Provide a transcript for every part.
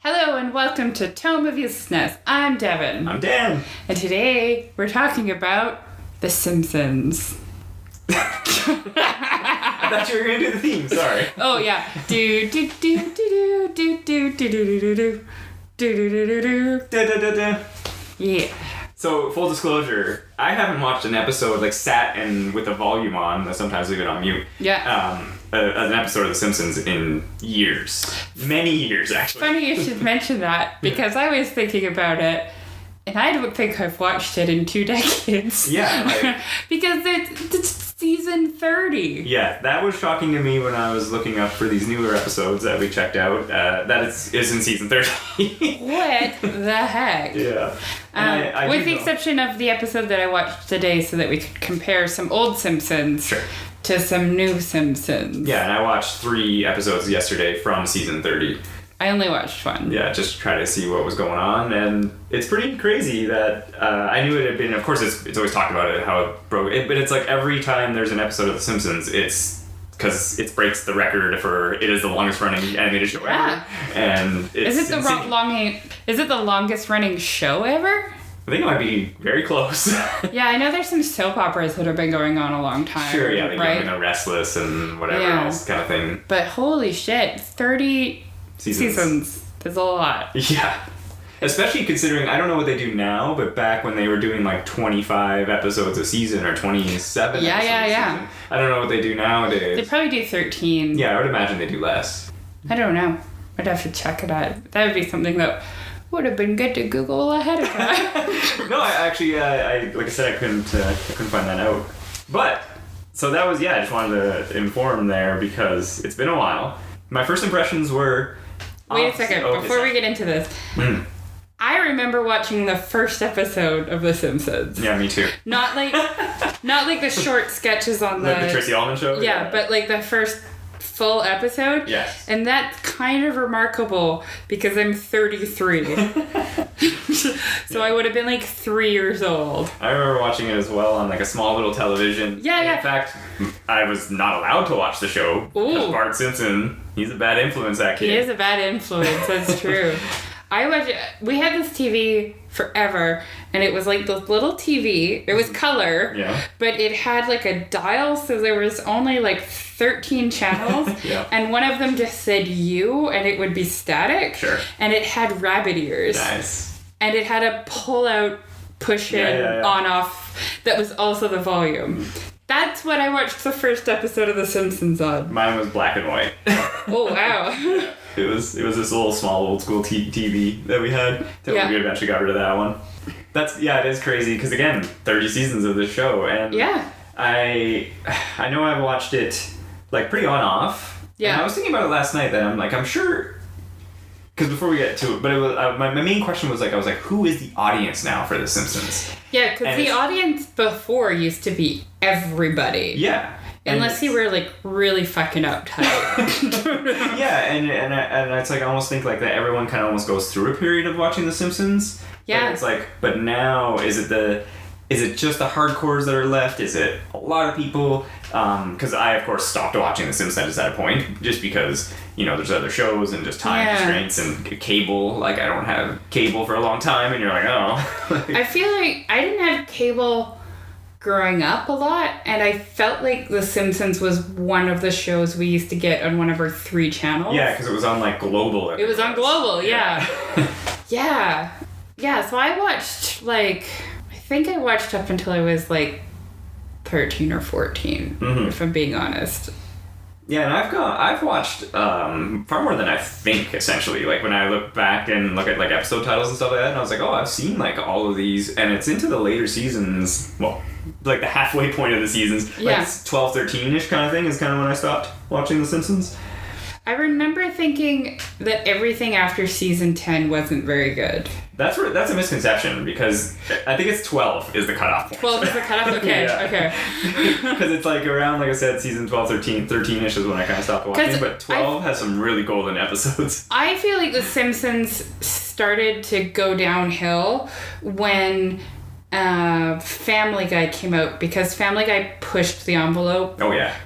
Hello and welcome to Tome of Uselessness. I'm Devin. I'm Dan. And today we're talking about The Simpsons. I thought you were going to do the theme, sorry. Oh yeah. Do do do do do do do do do do do do do do do. Yeah. So, full disclosure, I haven't watched an episode, sat and with the volume on, I sometimes leave it on mute. Yeah. An episode of The Simpsons in years. Many years, actually. Funny you should mention that, because I was thinking about it, and I don't think I've watched it in 2 decades. Yeah, because it's season 30. Yeah, that was shocking to me when I was looking up for these newer episodes that we checked out, that is in season 30. What the heck? Yeah. With the exception of the episode that I watched today so that we could compare some old Simpsons to some new Simpsons. Yeah, and I watched 3 episodes yesterday from season 30. I only watched 1. Yeah, just try to see what was going on, and it's pretty crazy that I knew it had been. Of course, it's always talked about it how it broke it, but it's like every time there's an episode of The Simpsons, it's because it breaks the record for it is the longest running animated show ever. And it's is it the longest running show ever? I think it might be very close. Yeah, I know there's some soap operas that have been going on a long time. Sure, yeah, like right? Restless and whatever else kind of thing. But holy shit, 30 seasons. That's a lot. Yeah. Especially considering, I don't know what they do now, but back when they were doing 25 episodes a season or 27 episodes a season. I don't know what they do nowadays. They probably do 13. Yeah, I would imagine they do less. I don't know. I'd have to check it out. That would be something that would have been good to Google ahead of time. No, like I said, I couldn't find that out. But, so that was, I just wanted to inform there because it's been a while. My first impressions were... Wait a second, before we get into this. I remember watching the first episode of The Simpsons. Yeah, me too. Not like the short sketches on the Tracy Ullman show? Yeah, but the first full episode. Yes. And that's kind of remarkable because I'm 33. So I would have been 3 years old. I remember watching it as well on a small little television. Yeah. In fact, I was not allowed to watch the show because Bart Simpson, he's a bad influence, that kid. He is a bad influence, that's true. We had this TV forever, and it was this little TV. It was color, but it had a dial, so there was only 13 channels, and one of them just said U, and it would be static. Sure. And it had rabbit ears. Nice. And it had a pull-out, push-in, on-off that was also the volume. That's what I watched the first episode of The Simpsons on. Mine was black and white. Oh, wow. It was this little small old school TV that we had until we eventually got rid of that one. It is crazy because again, 30 seasons of this show, and I know I've watched it pretty on off. Yeah. And I was thinking about it last night that I'm sure because before we get to it, but it was my main question was I was who is the audience now for The Simpsons? Yeah, because the audience before used to be everybody. Yeah. Unless you were really fucking uptight. Yeah, and it's I almost think that everyone kind of almost goes through a period of watching The Simpsons. Yeah. But it's but now is it just the hardcores that are left? Is it a lot of people? Because I of course stopped watching The Simpsons at a point just because there's other shows and just time constraints and cable. I don't have cable for a long time, and you're oh. I feel I didn't have cable growing up a lot, and I felt The Simpsons was one of the shows we used to get on one of our 3 channels. Yeah, because it was on Global. It was on Global, yeah. Yeah, so I watched I think I watched up until I was 13 or 14, if I'm being honest. Yeah, and I've watched far more than I think, essentially. When I look back and look at episode titles and stuff like that, and I was I've seen all of these, and it's into the later seasons. Well, the halfway point of the seasons, 12, 13-ish kind of thing is kind of when I stopped watching The Simpsons. I remember thinking that everything after season 10 wasn't very good. That's a misconception because I think it's 12 is the cutoff point. 12 is the cutoff? Okay, okay. Because it's around, like I said, season 12, 13-ish is when I kind of stopped watching, but 12 has some really golden episodes. I feel The Simpsons started to go downhill when Family Guy came out because Family Guy pushed the envelope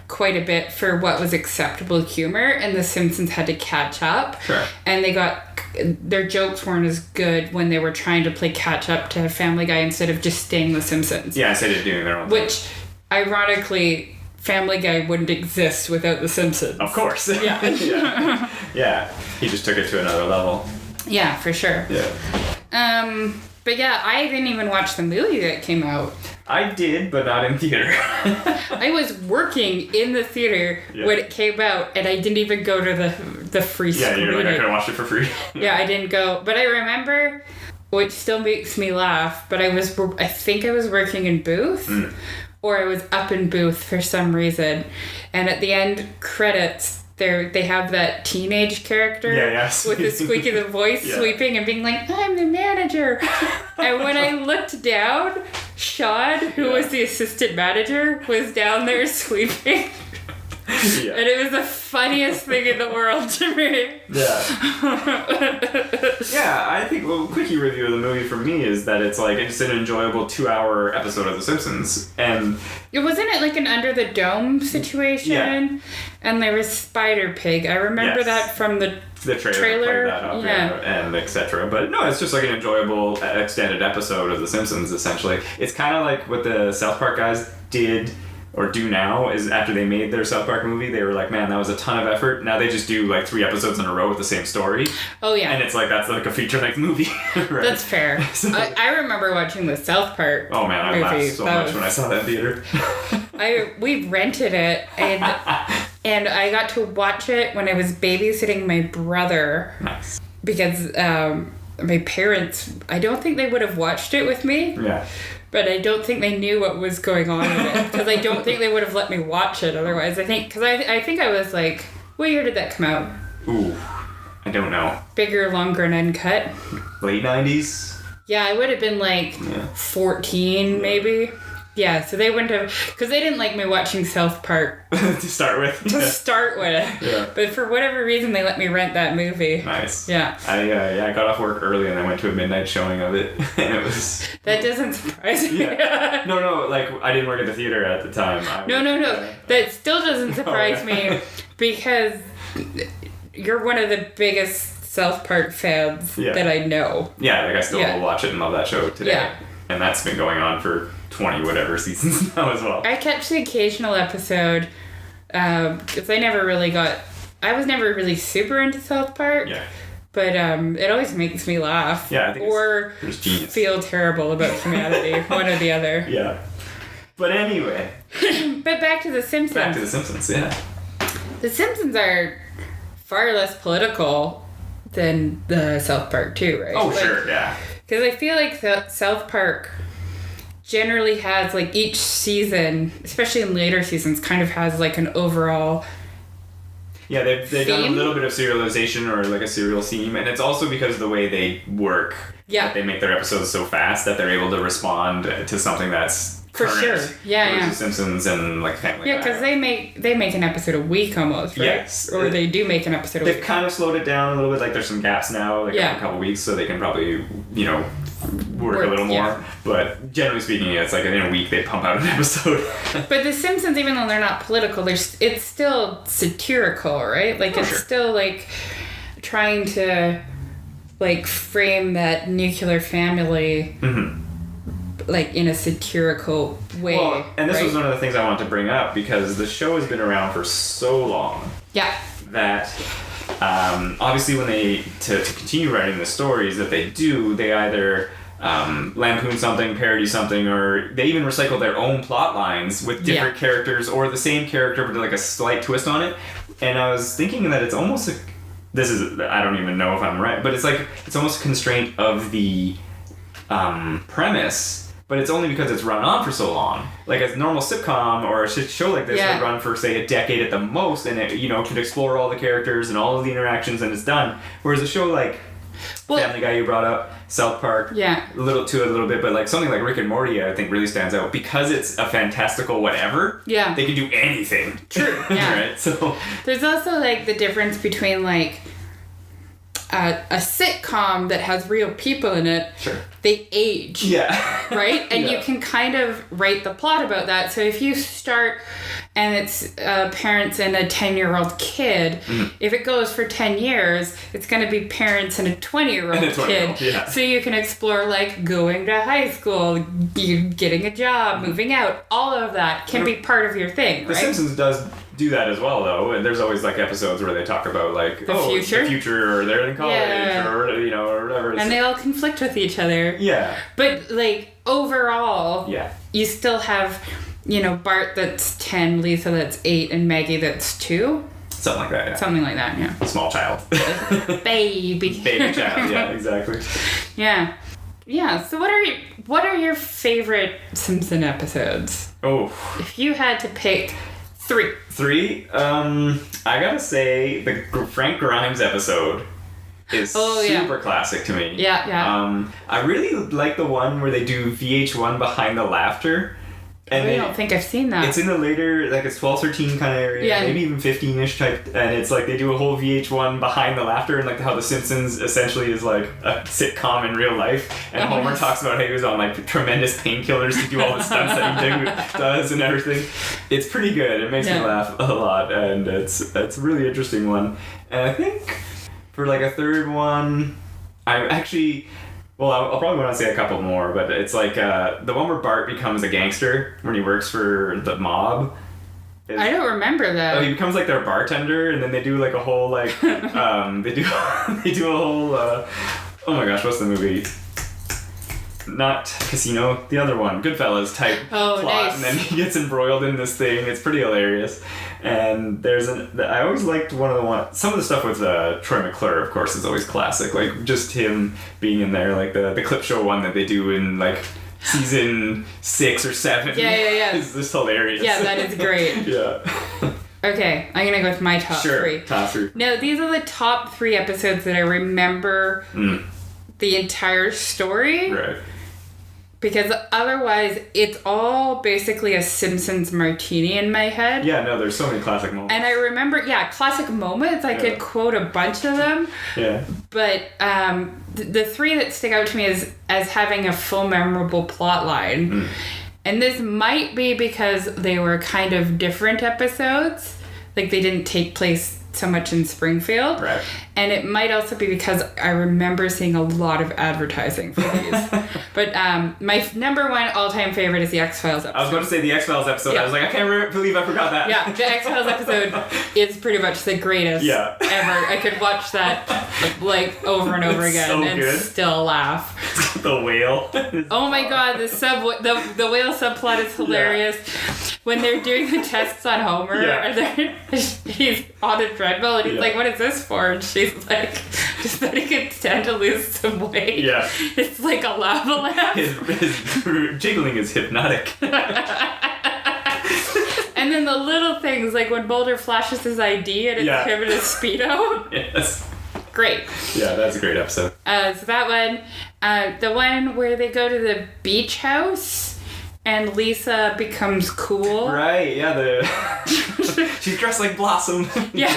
quite a bit for what was acceptable humor, and The Simpsons had to catch up. Sure. And their jokes weren't as good when they were trying to play catch up to Family Guy instead of just staying The Simpsons. Yeah, instead of doing their own thing. Which, ironically, Family Guy wouldn't exist without The Simpsons. Of course. Yeah. Yeah. He just took it to another level. Yeah, for sure. Yeah. But yeah, I didn't even watch the movie that came out. I did, but not in theater. I was working in the theater when it came out, and I didn't even go to the free screening. Yeah, you're like, I could have watched it for free. Yeah, I didn't go. But I remember, which still makes me laugh, but I think I was working in booth, or I was up in booth for some reason. And at the end credits, they have that teenage character with the squeak of the voice sweeping and being like, I'm the manager. And when I looked down, Sean, who was the assistant manager, was down there sweeping. Yeah. And it was the funniest thing in the world to me. Yeah, I think a quickie review of the movie for me is that it's like it's an enjoyable 2-hour episode of The Simpsons, and wasn't it like an Under the Dome situation? Yeah. And there was Spider Pig. I remember that from the trailer. Played that up, and etc. But no, it's just like an enjoyable extended episode of The Simpsons. Essentially, it's kind of like what the South Park guys did. Or do now is after they made their South Park movie, they were like, man, that was a ton of effort. Now they just do like 3 episodes in a row with the same story. Oh, yeah. And it's like, that's like a feature-length movie. Right? That's fair. So, I remember watching the South Park movie. Oh, man, I laughed so much when I saw that in theater. We rented it, and I got to watch it when I was babysitting my brother. Nice. Because my parents, I don't think they would have watched it with me. Yeah. But I don't think they knew what was going on in it. Because I don't think they would have let me watch it otherwise. I think I was like, what year did that come out? Ooh, I don't know. Bigger, longer, and uncut. Late 90s? Yeah, I would have been like 14 maybe. Yeah, so they wouldn't have, because they didn't like me watching South Park. To start with. Yeah. But for whatever reason, they let me rent that movie. Nice. Yeah. I got off work early and I went to a midnight showing of it. And it was... That doesn't surprise me. Yeah. No, like, I didn't work at the theater at the time. No. That still doesn't surprise me because you're one of the biggest South Park fans that I know. Yeah, like I still watch it and love that show today. Yeah. And that's been going on for 20 whatever seasons now as well. I catch the occasional episode because I was never really super into South Park. Yeah. But it always makes me laugh. Yeah, I think or feel terrible about humanity, one or the other. Yeah. But anyway. But back to The Simpsons. Back to The Simpsons, yeah. The Simpsons are far less political than the South Park too, right? Oh, sure, yeah. Because I feel like South Park generally has, like, each season, especially in later seasons, kind of has, like, an overall Yeah, they've done a little bit of serialization or, like, a serial theme, and it's also because of the way they work. Yeah. They make their episodes so fast that they're able to respond to something that's for current. Sure. Yeah. The Simpsons and, like, Family Guy. Yeah, because they make an episode a week almost, right? Yes. Or they do make an episode a week. They've kind of slowed it down a little bit. Like, there's some gaps now, like, a couple weeks, so they can probably, work a little more. Yeah. But generally speaking, it's like in a week they pump out an episode. But The Simpsons, even though they're not political, it's still satirical, right? Like, it's still, like, trying to, like, frame that nuclear family... Mm-hmm. like in a satirical way. Well, and this was one of the things I wanted to bring up because the show has been around for so long. Yeah. That obviously when they to continue writing the stories that they do, they either lampoon something, parody something, or they even recycle their own plot lines with different characters or the same character but like a slight twist on it. And I was thinking that it's almost like I don't even know if I'm right, but it's almost a constraint of the premise. But it's only because it's run on for so long. Like a normal sitcom or a show like this would run for, say, a decade at the most, and it, could explore all the characters and all of the interactions, and it's done. Whereas a show like Family Guy you brought up, South Park, a little bit, but like something like Rick and Morty, I think really stands out because it's a fantastical whatever. Yeah, they can do anything. True. Yeah. Right. So there's also like the difference between like. a sitcom that has real people in it, sure, they age. Yeah. Right? And you can kind of write the plot about that. So if you start and it's parents and a 10-year-old kid, if it goes for 10 years, it's going to be parents and a 20-year-old kid. Yeah. So you can explore like going to high school, getting a job, moving out. All of that can be part of your thing, The right? Simpsons does do that as well, though, and there's always like episodes where they talk about like the future, or they're in college, or or whatever. And they all conflict with each other. Yeah. But like overall, you still have, Bart that's 10, Lisa that's 8, and Maggie that's 2. Something like that. Yeah. Something like that. Yeah. Small child. Baby child. Yeah. Exactly. Yeah. Yeah. So what are your favorite Simpson episodes? Oh. If you had to pick 3. 3? I gotta say the Frank Grimes episode is super classic to me. Yeah. I really like the one where they do VH1 Behind the Laughter. And I don't think I've seen that. It's in the later, like it's 12, 13 kind of area, maybe even 15-ish type, and it's like they do a whole VH1 Behind the Laughter, and like how The Simpsons essentially is like a sitcom in real life, and Homer talks about how he was on like tremendous painkillers to do all the stunts that he does and everything. It's pretty good. It makes me laugh a lot, and it's a really interesting one. And I think for like a third one, I'll probably want to say a couple more, but it's like the one where Bart becomes a gangster when he works for the mob. I don't remember that. Oh, he becomes like their bartender, and then they do like a whole like they do a whole oh my gosh, what's the movie? Not Casino, the other one, Goodfellas type plot, nice. And then he gets embroiled in this thing. It's pretty hilarious. And I always liked some of the stuff with Troy McClure, of course, is always classic. Like just him being in there, like the clip show one that they do in like season 6 or 7. Yeah. Is just hilarious. Yeah, that is great. Yeah. Okay, I'm gonna go with my top 3. Top 3. No, these are the top 3 episodes that I remember the entire story. Right. Because otherwise, it's all basically a Simpsons martini in my head. Yeah, no, there's so many classic moments. And I remember, classic moments. I could quote a bunch of them. Yeah. But the 3 that stick out to me as having a full memorable plot line. And this might be because they were kind of different episodes. Like, they didn't take place so much in Springfield. Right. And it might also be because I remember seeing a lot of advertising for these. But my number 1 all-time favorite is the X-Files episode. I was going to say the X-Files episode. I was like, I can't believe I forgot that. Yeah, the X-Files episode is pretty much the greatest ever. I could watch that like over and over again and still laugh. The whale. Oh my god, the whale subplot is hilarious. When they're doing the tests on Homer, and he's on a treadmill and he's like, what is this for? And she's like, just that he can stand to lose some weight. Yeah. It's like a lava lamp. His jiggling is hypnotic. And then the little things, like when Boulder flashes his ID and it's him in his Speedo. Yes. Great. Yeah, that's a great episode. So that one, the one where they go to the beach house and Lisa becomes cool. Right, yeah, she's dressed like Blossom. Yeah.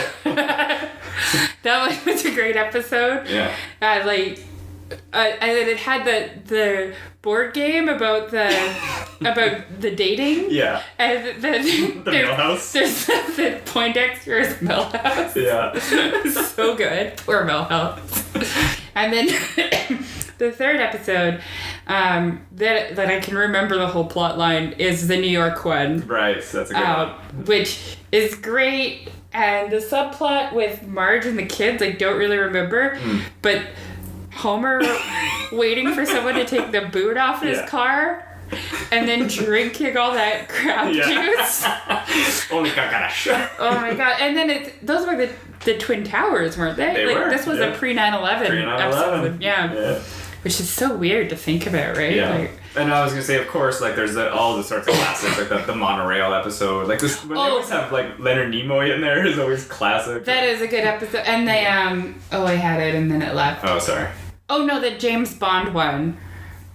That one was a great episode. Yeah. And then it had the board game about the dating. Yeah. And then the Millhouse. There's the Poindexter's Millhouse. Yeah. So good. Poor Millhouse. And then the third episode that I can remember the whole plot line is the New York one. Right. That's a good one. Which is great. And the subplot with Marge and the kids, I don't really remember. But Homer waiting for someone to take the boot off his car and then drinking all that crap juice. Only gosh. Oh my god. And then those were the Twin Towers, weren't they? They were. This was a pre-9/11 episode. Yeah. Which is so weird to think about, right? Yeah. And I was going to say, of course, like there's all the sorts of classics, like the monorail episode. Like this, when they always have like Leonard Nimoy in there is always classic. That is a good episode. And they, I had it and then it left. Oh, sorry. Oh no, the James Bond one.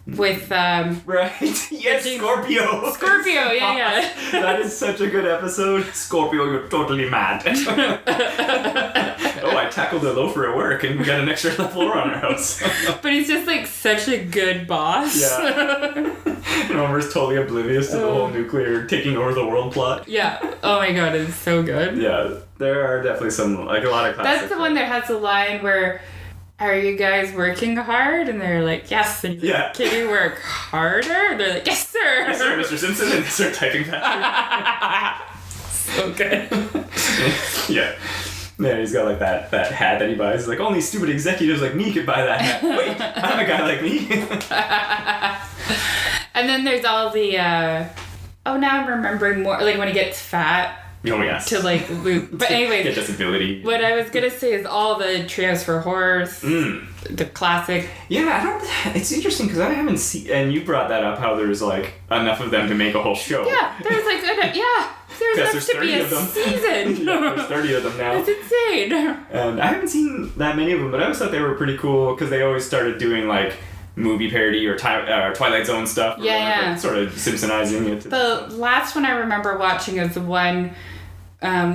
with right. Yes, Scorpio. Scorpio, yeah. That is such a good episode. Scorpio, you're totally mad. Oh, I tackled a loafer at work and we got an extra floor on our house. But he's just like such a good boss. Yeah. Homer's totally oblivious to the whole nuclear taking over the world plot. Yeah. Oh my god, it's so good. Yeah, there are definitely some, like, a lot of classics. That's the one that has the line where, are you guys working hard? And they're like, yes. And he's like, can you work harder? And they're like, yes, sir. Yes, sir, Mr. Simpson. And they start typing faster. So good. Yeah. Yeah, he's got like that hat that he buys. He's like, only stupid executives like me could buy that hat. Wait, I'm a guy like me. And then there's all the, now I'm remembering more, like when he gets fat. Oh, yes. To like loop. But anyways. Get disability. What I was going to say is all the Trios for Horse. The classic. Yeah, it's interesting because I haven't seen, and you brought that up, how there's like enough of them to make a whole show. Yeah, there's like, there's enough to be a season. Yeah, there's 30 of them now. It's insane. And I haven't seen that many of them, but I always thought they were pretty cool because they always started doing like movie parody or Twilight Zone stuff. Yeah. Like, sort of Simpsonizing it. The last one I remember watching is the one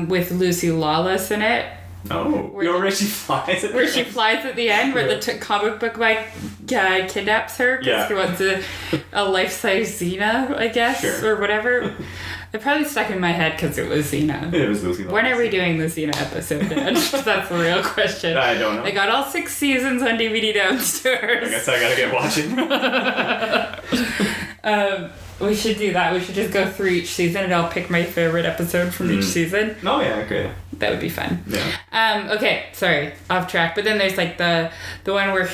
with Lucy Lawless in it. Oh, where she flies at the end. She flies at the end, where the comic book guy kidnaps her because he wants a life-size Xena, I guess, or whatever. It probably stuck in my head because it was Xena. It was Lucy Lawless. When are we doing the Xena episode, Dad? That's the real question. I don't know. I got all 6 seasons on DVD downstairs. I guess I gotta get watching. We should do that. We should just go through each season and I'll pick my favorite episode from each season. Oh, yeah, okay. That would be fun. Yeah. Okay, sorry, off track. But then there's like the one where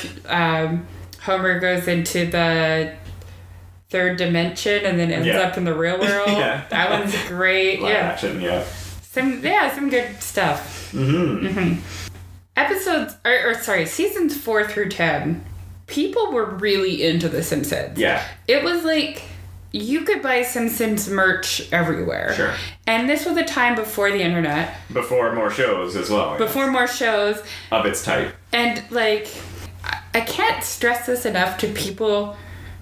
Homer goes into the third dimension and then ends up in the real world. Yeah. That one's great. Live action, yeah. Some good stuff. Episodes, seasons 4 through 10, people were really into The Simpsons. Yeah. It was like, you could buy Simpsons merch everywhere. Sure. And this was a time before the internet. Before more shows as well. Before more shows. Of its type. And, like, I can't stress this enough to people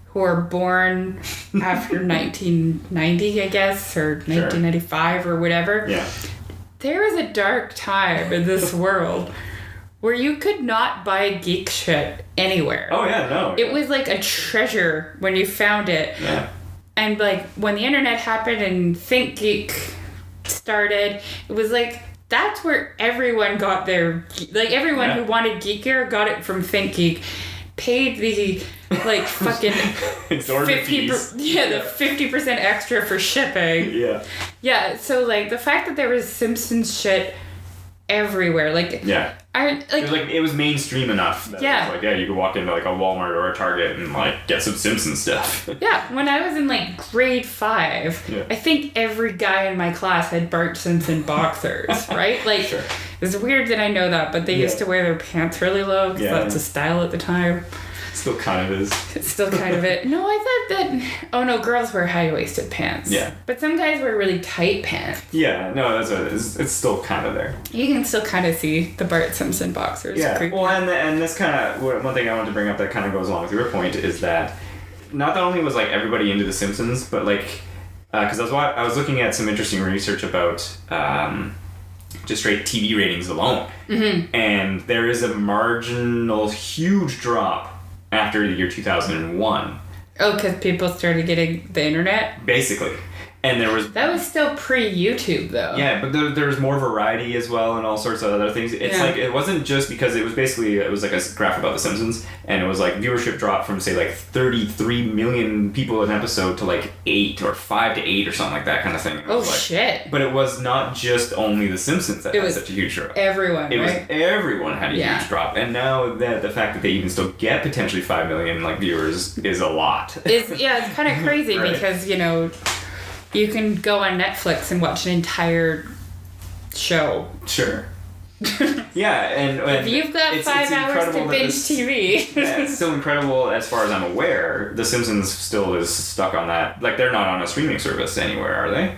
who are born after 1990, I guess, or 1995 or whatever. Yeah. There was a dark time in this world where you could not buy geek shit anywhere. Oh, yeah, no. It was like a treasure when you found it. Yeah. And, like, when the internet happened and ThinkGeek started, it was like, that's where everyone got their... Like, everyone who wanted geek gear got it from ThinkGeek. Paid the, like, fucking... 50% extra for shipping. Yeah. Yeah, so, like, the fact that there was Simpsons shit everywhere, like... Yeah. It was mainstream enough that it was like, you could walk into like a Walmart or a Target and like get some Simpsons stuff. Yeah, when I was in like grade 5, I think every guy in my class had Bart Simpson boxers, right? Like, it's weird that I know that, but they used to wear their pants really low because that's a style at the time. Still kind of is. It's still kind of it. No, I thought that... Oh, no, girls wear high-waisted pants. Yeah. But some guys wear really tight pants. Yeah, no, that's what it is. It's still kind of there. You can still kind of see the Bart Simpson boxers. Yeah, well, and this kind of... One thing I wanted to bring up that kind of goes along with your point is that not only was, like, everybody into The Simpsons, but, like... Because I was looking at some interesting research about... just straight TV ratings alone. Mm-hmm. And there is a marginal, huge drop after the year 2001. Oh, because people started getting the internet? Basically. And there was... That was still pre-YouTube, though. Yeah, but there was more variety as well and all sorts of other things. It's like, it wasn't just because it was like a graph about The Simpsons, and it was like viewership dropped from, say, like 33 million people an episode to like 8 or 5 to 8 or something like that kind of thing. Shit. But it was not just only The Simpsons that had such a huge drop. Everyone, Everyone had a huge drop. And now the fact that they even still get potentially 5 million like viewers is a lot. It's kind of crazy because, you can go on Netflix and watch an entire show. Sure. Yeah, and if you've got 5 hours to binge TV. It's still incredible as far as I'm aware. The Simpsons still is stuck on that. Like, they're not on a streaming service anywhere, are they?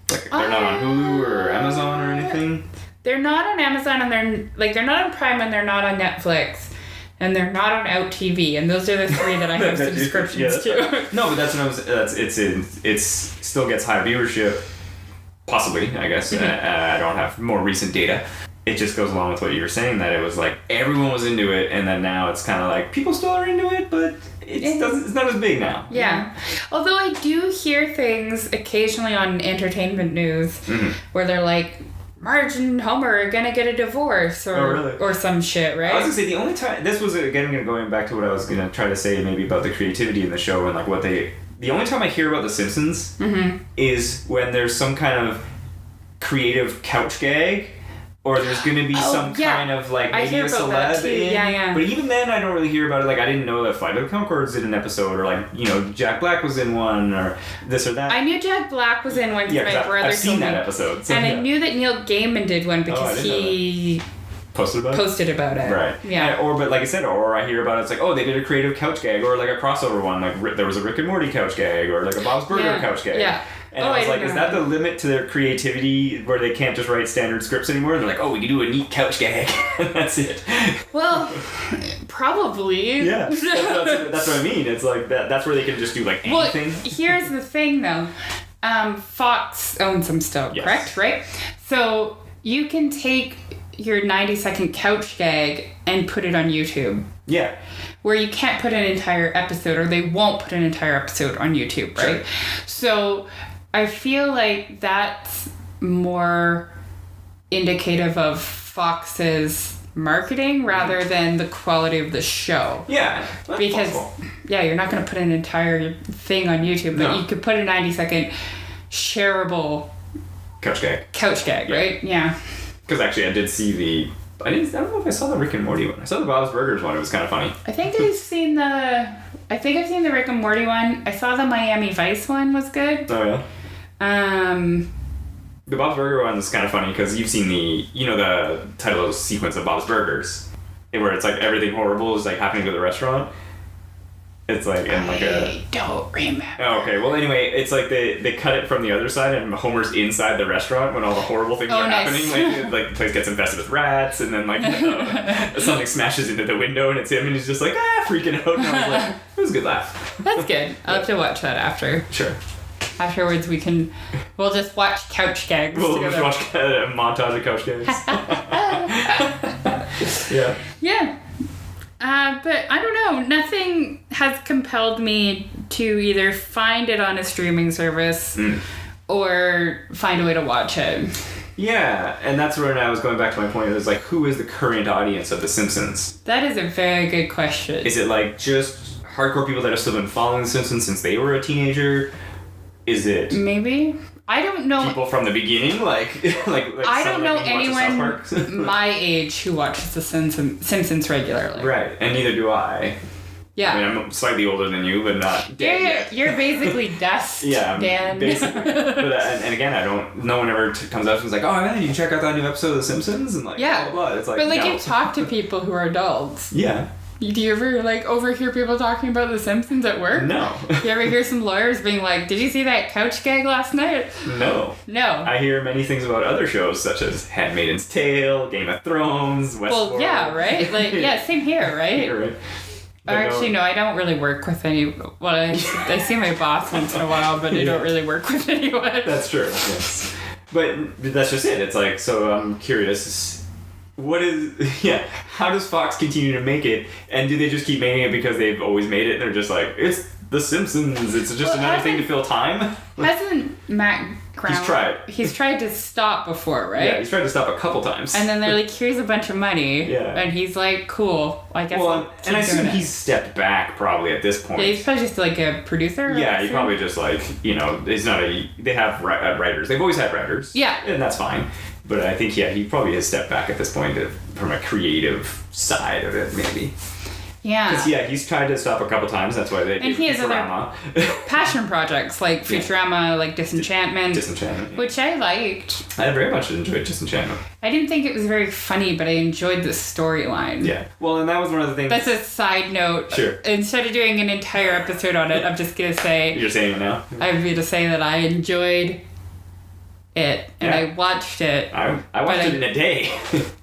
Like, they're not on Hulu or Amazon or anything? They're not on Amazon, and they're not on Prime, and they're not on Netflix. and they're not on Out TV, and those are the 3 that I have subscriptions to. Right. No, but that's what I was. It still gets high viewership, possibly. I guess I don't have more recent data. It just goes along with what you were saying, that it was like everyone was into it, and then now it's kind of like people still are into it, but it's not as big now. Yeah. Although I do hear things occasionally on entertainment news where they're like, Marge and Homer are gonna get a divorce or some shit, right? I was gonna say the only time, this was again going back to what I was gonna try to say maybe about the creativity in the show and like what the only time I hear about The Simpsons is when there's some kind of creative couch gag. Or there's going to be some kind of, like, maybe a celeb in. Yeah. But even then, I don't really hear about it. Like, I didn't know that Flight of the Conchords did an episode. Or, like, you know, Jack Black was in one. Or this or that. I knew Jack Black was in one because my brother I've seen that episode. So, and I knew that Neil Gaiman did one because he... Posted about it? Right. Yeah. But like I said, or I hear about it, it's like, oh, they did a creative couch gag. Or, like, a crossover one. Like, there was a Rick and Morty couch gag. Or, like, a Bob's Burger couch gag. Yeah. And I was like, is that the limit to their creativity where they can't just write standard scripts anymore? They're like, oh, we can do a neat couch gag. And that's it. Well, probably. Yeah. That's what I mean. It's like, that's where they can just do, like, anything. Well, here's the thing, though. Fox owns them still, correct? Right? So you can take your 90-second couch gag and put it on YouTube. Yeah. Where you can't put an entire episode, or they won't put an entire episode on YouTube, right? Sure. So I feel like that's more indicative of Fox's marketing rather than the quality of the show. Yeah. Because, you're not going to put an entire thing on YouTube, but you could put a 90-second shareable couch gag, right? Yeah. Because actually I did see I don't know if I saw the Rick and Morty one. I saw the Bob's Burgers one. It was kind of funny. I think I've seen the Rick and Morty one. I saw the Miami Vice one was good. Oh, yeah? The Bob's Burger one is kind of funny because you've seen the title sequence of Bob's Burgers, where it's like everything horrible is like happening to the restaurant. It's like I don't remember. Oh, okay. Well, anyway, it's like they cut it from the other side, and Homer's inside the restaurant when all the horrible things are happening. Like the place gets infested with rats, and then something smashes into the window, and it's him, and he's just like freaking out. And I was like, it was a good laugh. That's good. I'll have to watch that after. Sure. Afterwards, we'll just watch couch gags together. We'll watch a montage of couch gags. Yeah. Yeah. But I don't know. Nothing has compelled me to either find it on a streaming service or find a way to watch it. Yeah, and that's where I was going back to my point. It was like, who is the current audience of The Simpsons? That is a very good question. Is it like just hardcore people that have still been following The Simpsons since they were a teenager? Is it... Maybe. I don't know... People from the beginning? Like I don't know anyone my age who watches The Simpsons regularly. Right, and neither do I. Yeah. I mean, I'm slightly older than you, but not dead yet. You're basically dust, Dan. Basically. But, and again, no one ever comes up and is like, oh, man, you can check out that new episode of The Simpsons? And like, blah, blah, blah. It's like, but like, you talk to people who are adults. Yeah. Do you ever, overhear people talking about The Simpsons at work? No. You ever hear some lawyers being like, did you see that couch gag last night? No. I hear many things about other shows, such as Handmaid's Tale, Game of Thrones, Westworld. Well, yeah, right? Same here, right? Right. Actually, no, I don't really work with any... Well, I see my boss once in a while, but I don't really work with anyone. That's true, yes. But that's just it. It's like, so I'm curious... how does Fox continue to make it? And do they just keep making it because they've always made it and they're just like, it's The Simpsons, it's just another thing to fill time? Hasn't Matt Groening... He's tried to stop before, right? Yeah, he's tried to stop a couple times. And then they're like, here's a bunch of money. Yeah. And he's like, cool, I guess and I assume he's stepped back probably at this point. Yeah, he's probably just like a producer? Yeah, he probably just he's not they have writers. They've always had writers. Yeah. And that's fine. But I think, he probably has stepped back at this point from a creative side of it, maybe. Yeah. Because, he's tried to stop a couple times. That's why they do he has Futurama. Other passion projects, like Futurama, like Disenchantment. Which I liked. I very much enjoyed Disenchantment. I didn't think it was very funny, but I enjoyed the storyline. Yeah. Well, and that was one of the things... That's a side note. Sure. Instead of doing an entire episode on it, I'm just going to say... You're saying it now? I'm going to say that I enjoyed... it, and I watched it. I watched it in a day.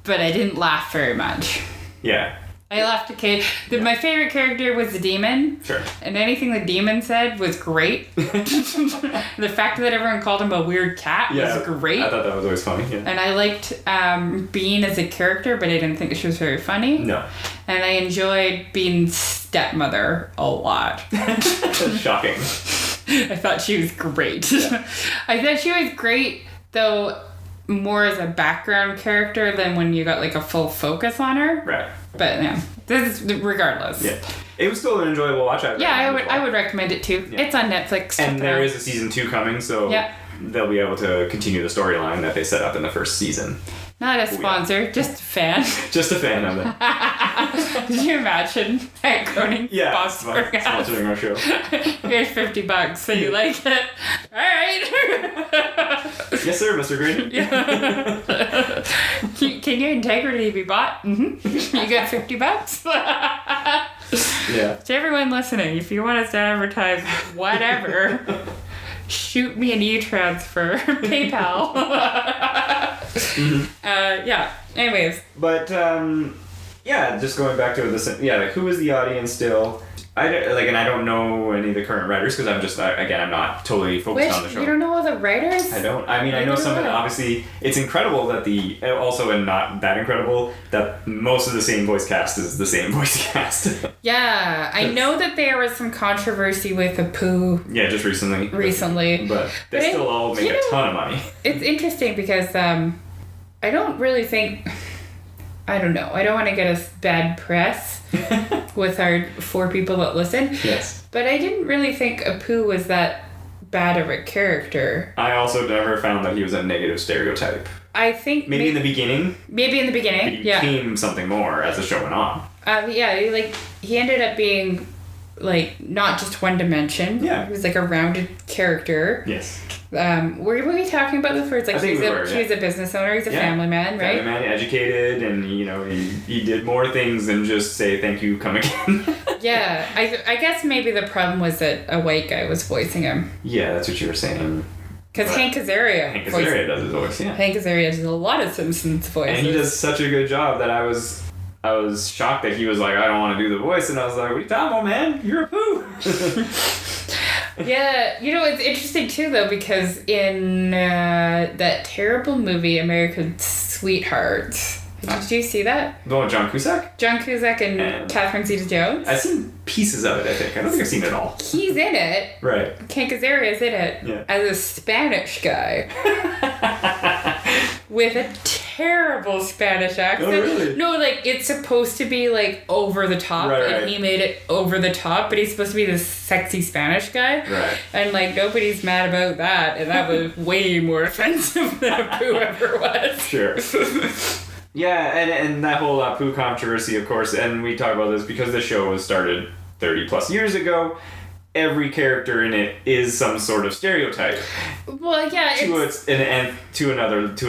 But I didn't laugh very much. Yeah. I laughed at Kate. My favorite character was the demon. Sure. And anything the demon said was great. The fact that everyone called him a weird cat was great. I thought that was always funny. Yeah. And I liked Bean as a character, but I didn't think she was very funny. No. And I enjoyed Bean's stepmother a lot. Shocking. I thought she was great. Yeah. I thought she was great, though, more as a background character than when you got like a full focus on her. Right. But yeah, this is regardless. Yeah. It was still an enjoyable watch. I would recommend it too. Yeah. It's on Netflix. And there is a season 2 coming, so they'll be able to continue the storyline that they set up in the first season. Not a sponsor, just a fan. Just a fan of it. Can you imagine that Groening sponsoring our show? Here's $50, so you like it. All right. Yes, sir, Mr. Groening. Yeah. Can your integrity be bought? Mm-hmm. You got $50. Yeah. To everyone listening, if you want us to advertise whatever, shoot me an e-transfer, PayPal. Yeah. Anyways. But just going back to who is the audience still? And I don't know any of the current writers because I'm not totally focused on the show. You don't know all the writers? I don't. I mean, I know some of them. Obviously, it's incredible that and not that incredible, that most of the same voice cast is the same voice cast. Yeah. I know that there was some controversy with Apu. Yeah, just recently. But they still all make a ton of money. It's interesting because I don't really think... I don't know. I don't want to get us bad press with our 4 people that listen. Yes. But I didn't really think Apu was that bad of a character. I also never found that he was a negative stereotype. I think... Maybe in the beginning. But he became something more as the show went on. He ended up being, not just one dimension. Yeah. He was, a rounded character. Yes. Were we talking about this? Where it's he's a business owner, he's a family man, right? Family man, educated, and he did more things than just say thank you, come again. Yeah, I guess maybe the problem was that a white guy was voicing him. Yeah, that's what you were saying. Because Hank Azaria does his voice. Yeah. Hank Azaria does a lot of Simpsons voices, and he does such a good job that I was shocked that he was like, I don't want to do the voice, and I was like, what are you talking about, man? You're a poo. Yeah, it's interesting too though because in that terrible movie American Sweetheart, did you see that? The one with John Cusack? John Cusack and Catherine Zeta-Jones. I've seen pieces of it. I think I don't think I've seen it all. He's in it. Right. Hank Azaria's in it as a Spanish guy. With a terrible Spanish accent. Oh, really? No, it's supposed to be over the top, and he made it over the top, but he's supposed to be this sexy Spanish guy. Right. And nobody's mad about that, and that was way more offensive than Apu ever was. Sure. Yeah, and that whole Apu controversy, of course, and we talk about this because the show was started 30 plus years ago. Every character in it is some sort of stereotype. Well, yeah, to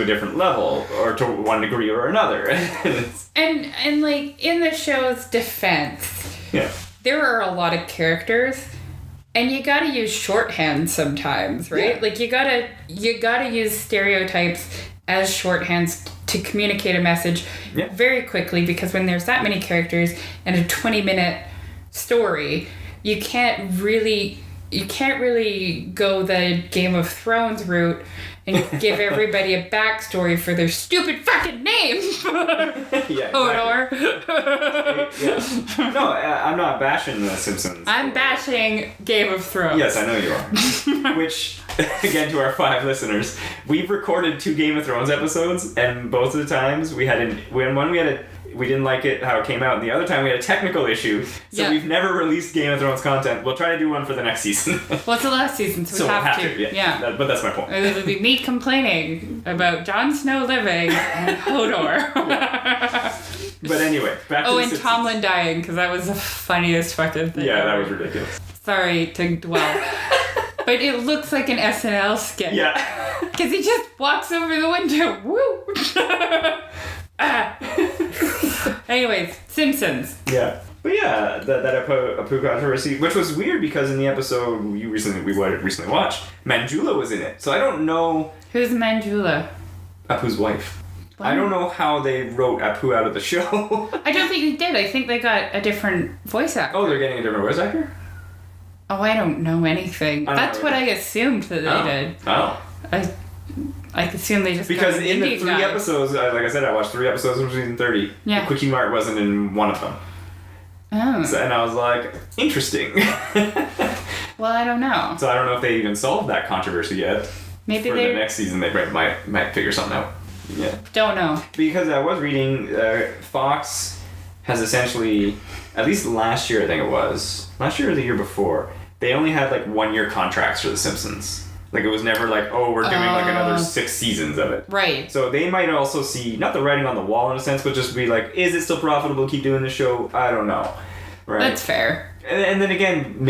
a different level, or to one degree or another. and in the show's defense, there are a lot of characters, and you gotta use shorthand sometimes, right? Yeah. You gotta use stereotypes as shorthands to communicate a message very quickly, because when there's that many characters and a 20-minute story, you can't really go the Game of Thrones route and give everybody a backstory for their stupid fucking name. Yeah, Hodor. No, I'm not bashing The Simpsons. I'm bashing Game of Thrones. Yes, I know you are. Which, again, to our 5 listeners, we've recorded 2 Game of Thrones episodes, and both of the times we didn't like it how it came out, and the other time we had a technical issue, so we've never released Game of Thrones content. We'll try to do one for the next season. Well, it's the last season, so we have to. Yeah. But that's my point. It'll be me complaining about Jon Snow living and Hodor. But anyway, back to the Simpsons. Tomlin dying, because that was the funniest fucking thing. Yeah, that was ridiculous. Sorry to dwell. But it looks like an SNL skit. Yeah. Because he just walks over the window. Woo! Anyways, Simpsons. Yeah. But yeah, that Apu controversy, which was weird because in the episode we recently watched, Manjula was in it. So I don't know... Who's Manjula? Apu's wife. I don't know how they wrote Apu out of the show. I don't think they did. I think they got a different voice actor. Oh, they're getting a different voice actor? Oh, I don't know anything. That's what I assumed that they did. Oh. I assume they just because in the 3 episodes, like I said, I watched 3 episodes from season 30. Yeah. The Quickie Mart wasn't in one of them. Oh. So, and I was like, interesting. Well, I don't know. So I don't know if they even solved that controversy yet. Maybe for the next season they might figure something out. Yeah. Don't know. Because I was reading, Fox has essentially, at least last year I think it was, last year or the year before, they only had like 1-year contracts for The Simpsons. Like it was never like, oh, we're doing like another 6 seasons of it. Right. So they might also see, not the writing on the wall in a sense, but just be like, is it still profitable to keep doing the show? I don't know. Right. That's fair. And then again,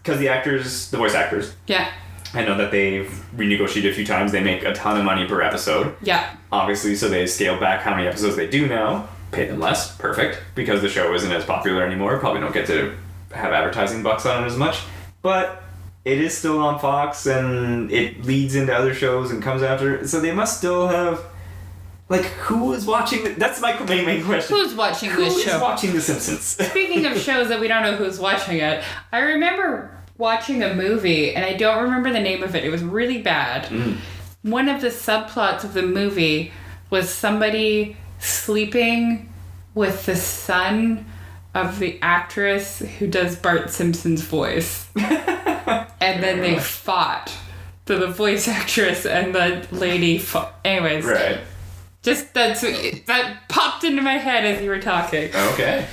because the voice actors. Yeah. I know that they've renegotiated a few times. They make a ton of money per episode. Yeah. Obviously, so they scale back how many episodes they do now. Pay them less. Perfect. Because the show isn't as popular anymore. Probably don't get to have advertising bucks on it as much. But it is still on Fox and it leads into other shows and comes after. So they must still have... Like, who is watching... That's my main question. Who's watching this show? Who is watching The Simpsons? Speaking of shows that we don't know who's watching it, I remember watching a movie, and I don't remember the name of it. It was really bad. One of the subplots of the movie was somebody sleeping with the son of the actress who does Bart Simpson's voice. And then they fought. So the voice actress and the lady fought. Anyways. Right. Just that popped into my head as you were talking. Okay.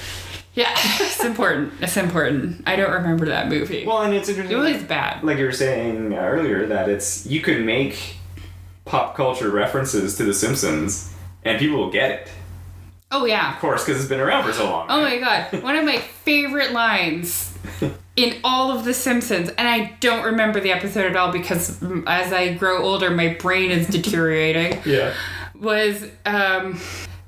Yeah, it's important. It's important. I don't remember that movie. Well, and it's interesting. It was bad. Like you were saying earlier, that you can make pop culture references to The Simpsons, and people will get it. Oh, yeah. Of course, because it's been around for so long. Oh, right? My God. One of my favorite lines in all of The Simpsons, and I don't remember the episode at all because as I grow older, my brain is deteriorating. Yeah. Was,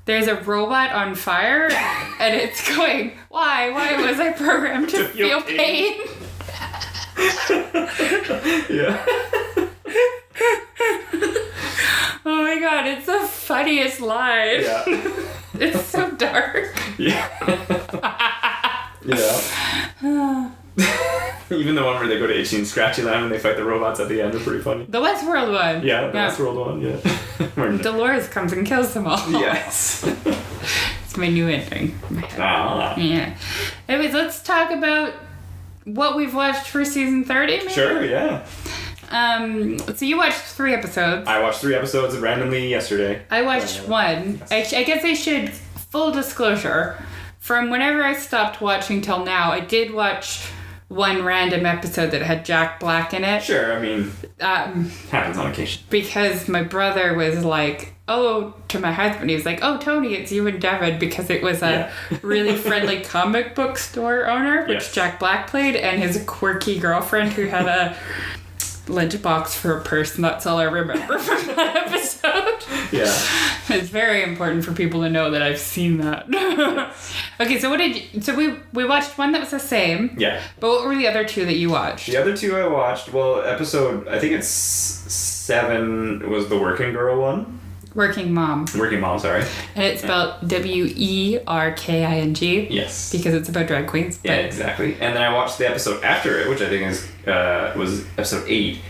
there's a robot on fire, and it's going, why was I programmed to feel pain? Yeah. Oh my God, it's the funniest line. Yeah. It's so dark. Yeah. Yeah. Even the one where they go to Itchy and Scratchy Land and they fight the robots at the end is pretty funny. The Westworld one. Yeah, the Westworld one, yeah. Dolores comes and kills them all. Yes. It's my new ending. Ah. Yeah. Anyways, let's talk about what we've watched for season 30, maybe? Sure, yeah. So you watched 3 episodes. I watched 3 episodes randomly yesterday. I watched 1. Yes. I guess I should, full disclosure, from whenever I stopped watching till now, I did watch 1 random episode that had Jack Black in it. Sure, I mean, happens on occasion. Because my brother was like, to my husband, he was like, oh, Tony, it's you and Devin, because it was a really friendly comic book store owner, which Jack Black played, and his quirky girlfriend who had a lunchbox for a purse, and that's all I remember from that episode. Yeah. It's very important for people to know that I've seen that. Okay, so we watched 1 that was the same. Yeah. But what were the other 2 that you watched? The other 2 I watched, episode, I think it's 7 was the Working Girl one. Working Mom, sorry. And it's spelled Werking. Yes. Because it's about drag queens. Yeah, exactly. And then I watched the episode after it, which I think was episode 8.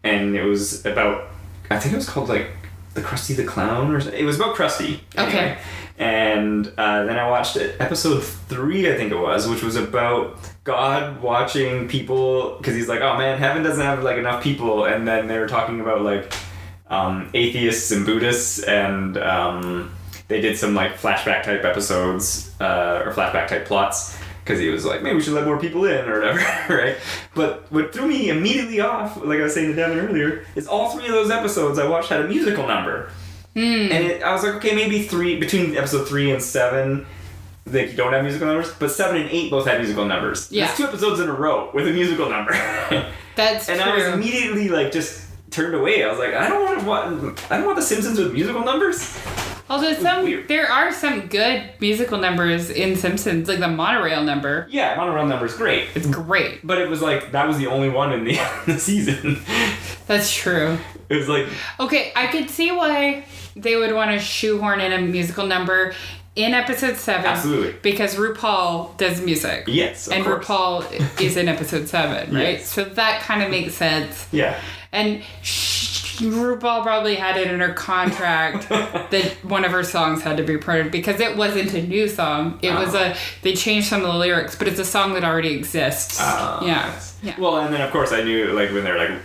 And it was about, I think it was called like The Krusty the Clown or something. It was about Krusty. Anyway. Okay. And then I watched episode 3, I think it was, which was about God watching people, because he's like, oh man, heaven doesn't have like enough people. And then they were talking about like atheists and Buddhists, and they did some like flashback type episodes or flashback type plots, because he was like, maybe we should let more people in or whatever. Right? But what threw me immediately off, like I was saying to Devin earlier, is all 3 of those episodes I watched had a musical number. And I was like, okay, maybe between episode 3 and 7 they don't have musical numbers, but 7 and 8 both had musical numbers. Yeah. There's 2 episodes in a row with a musical number. That's and true. I was immediately like just turned away. I was like, I don't want The Simpsons with musical numbers. Although there are some good musical numbers in Simpsons, like the monorail number. Yeah, monorail number's great. It's great. But it was like, that was the only one in the season. That's true. It was like... Okay, I could see why they would want to shoehorn in a musical number in episode 7. Absolutely. Because RuPaul does music. Yes, of and course. RuPaul is in episode 7, right? Yes. So that kind of makes sense. Yeah. And RuPaul probably had it in her contract that one of her songs had to be printed because it wasn't a new song. It was they changed some of the lyrics, but it's a song that already exists. Yeah. Well, and then of course I knew, like, when they're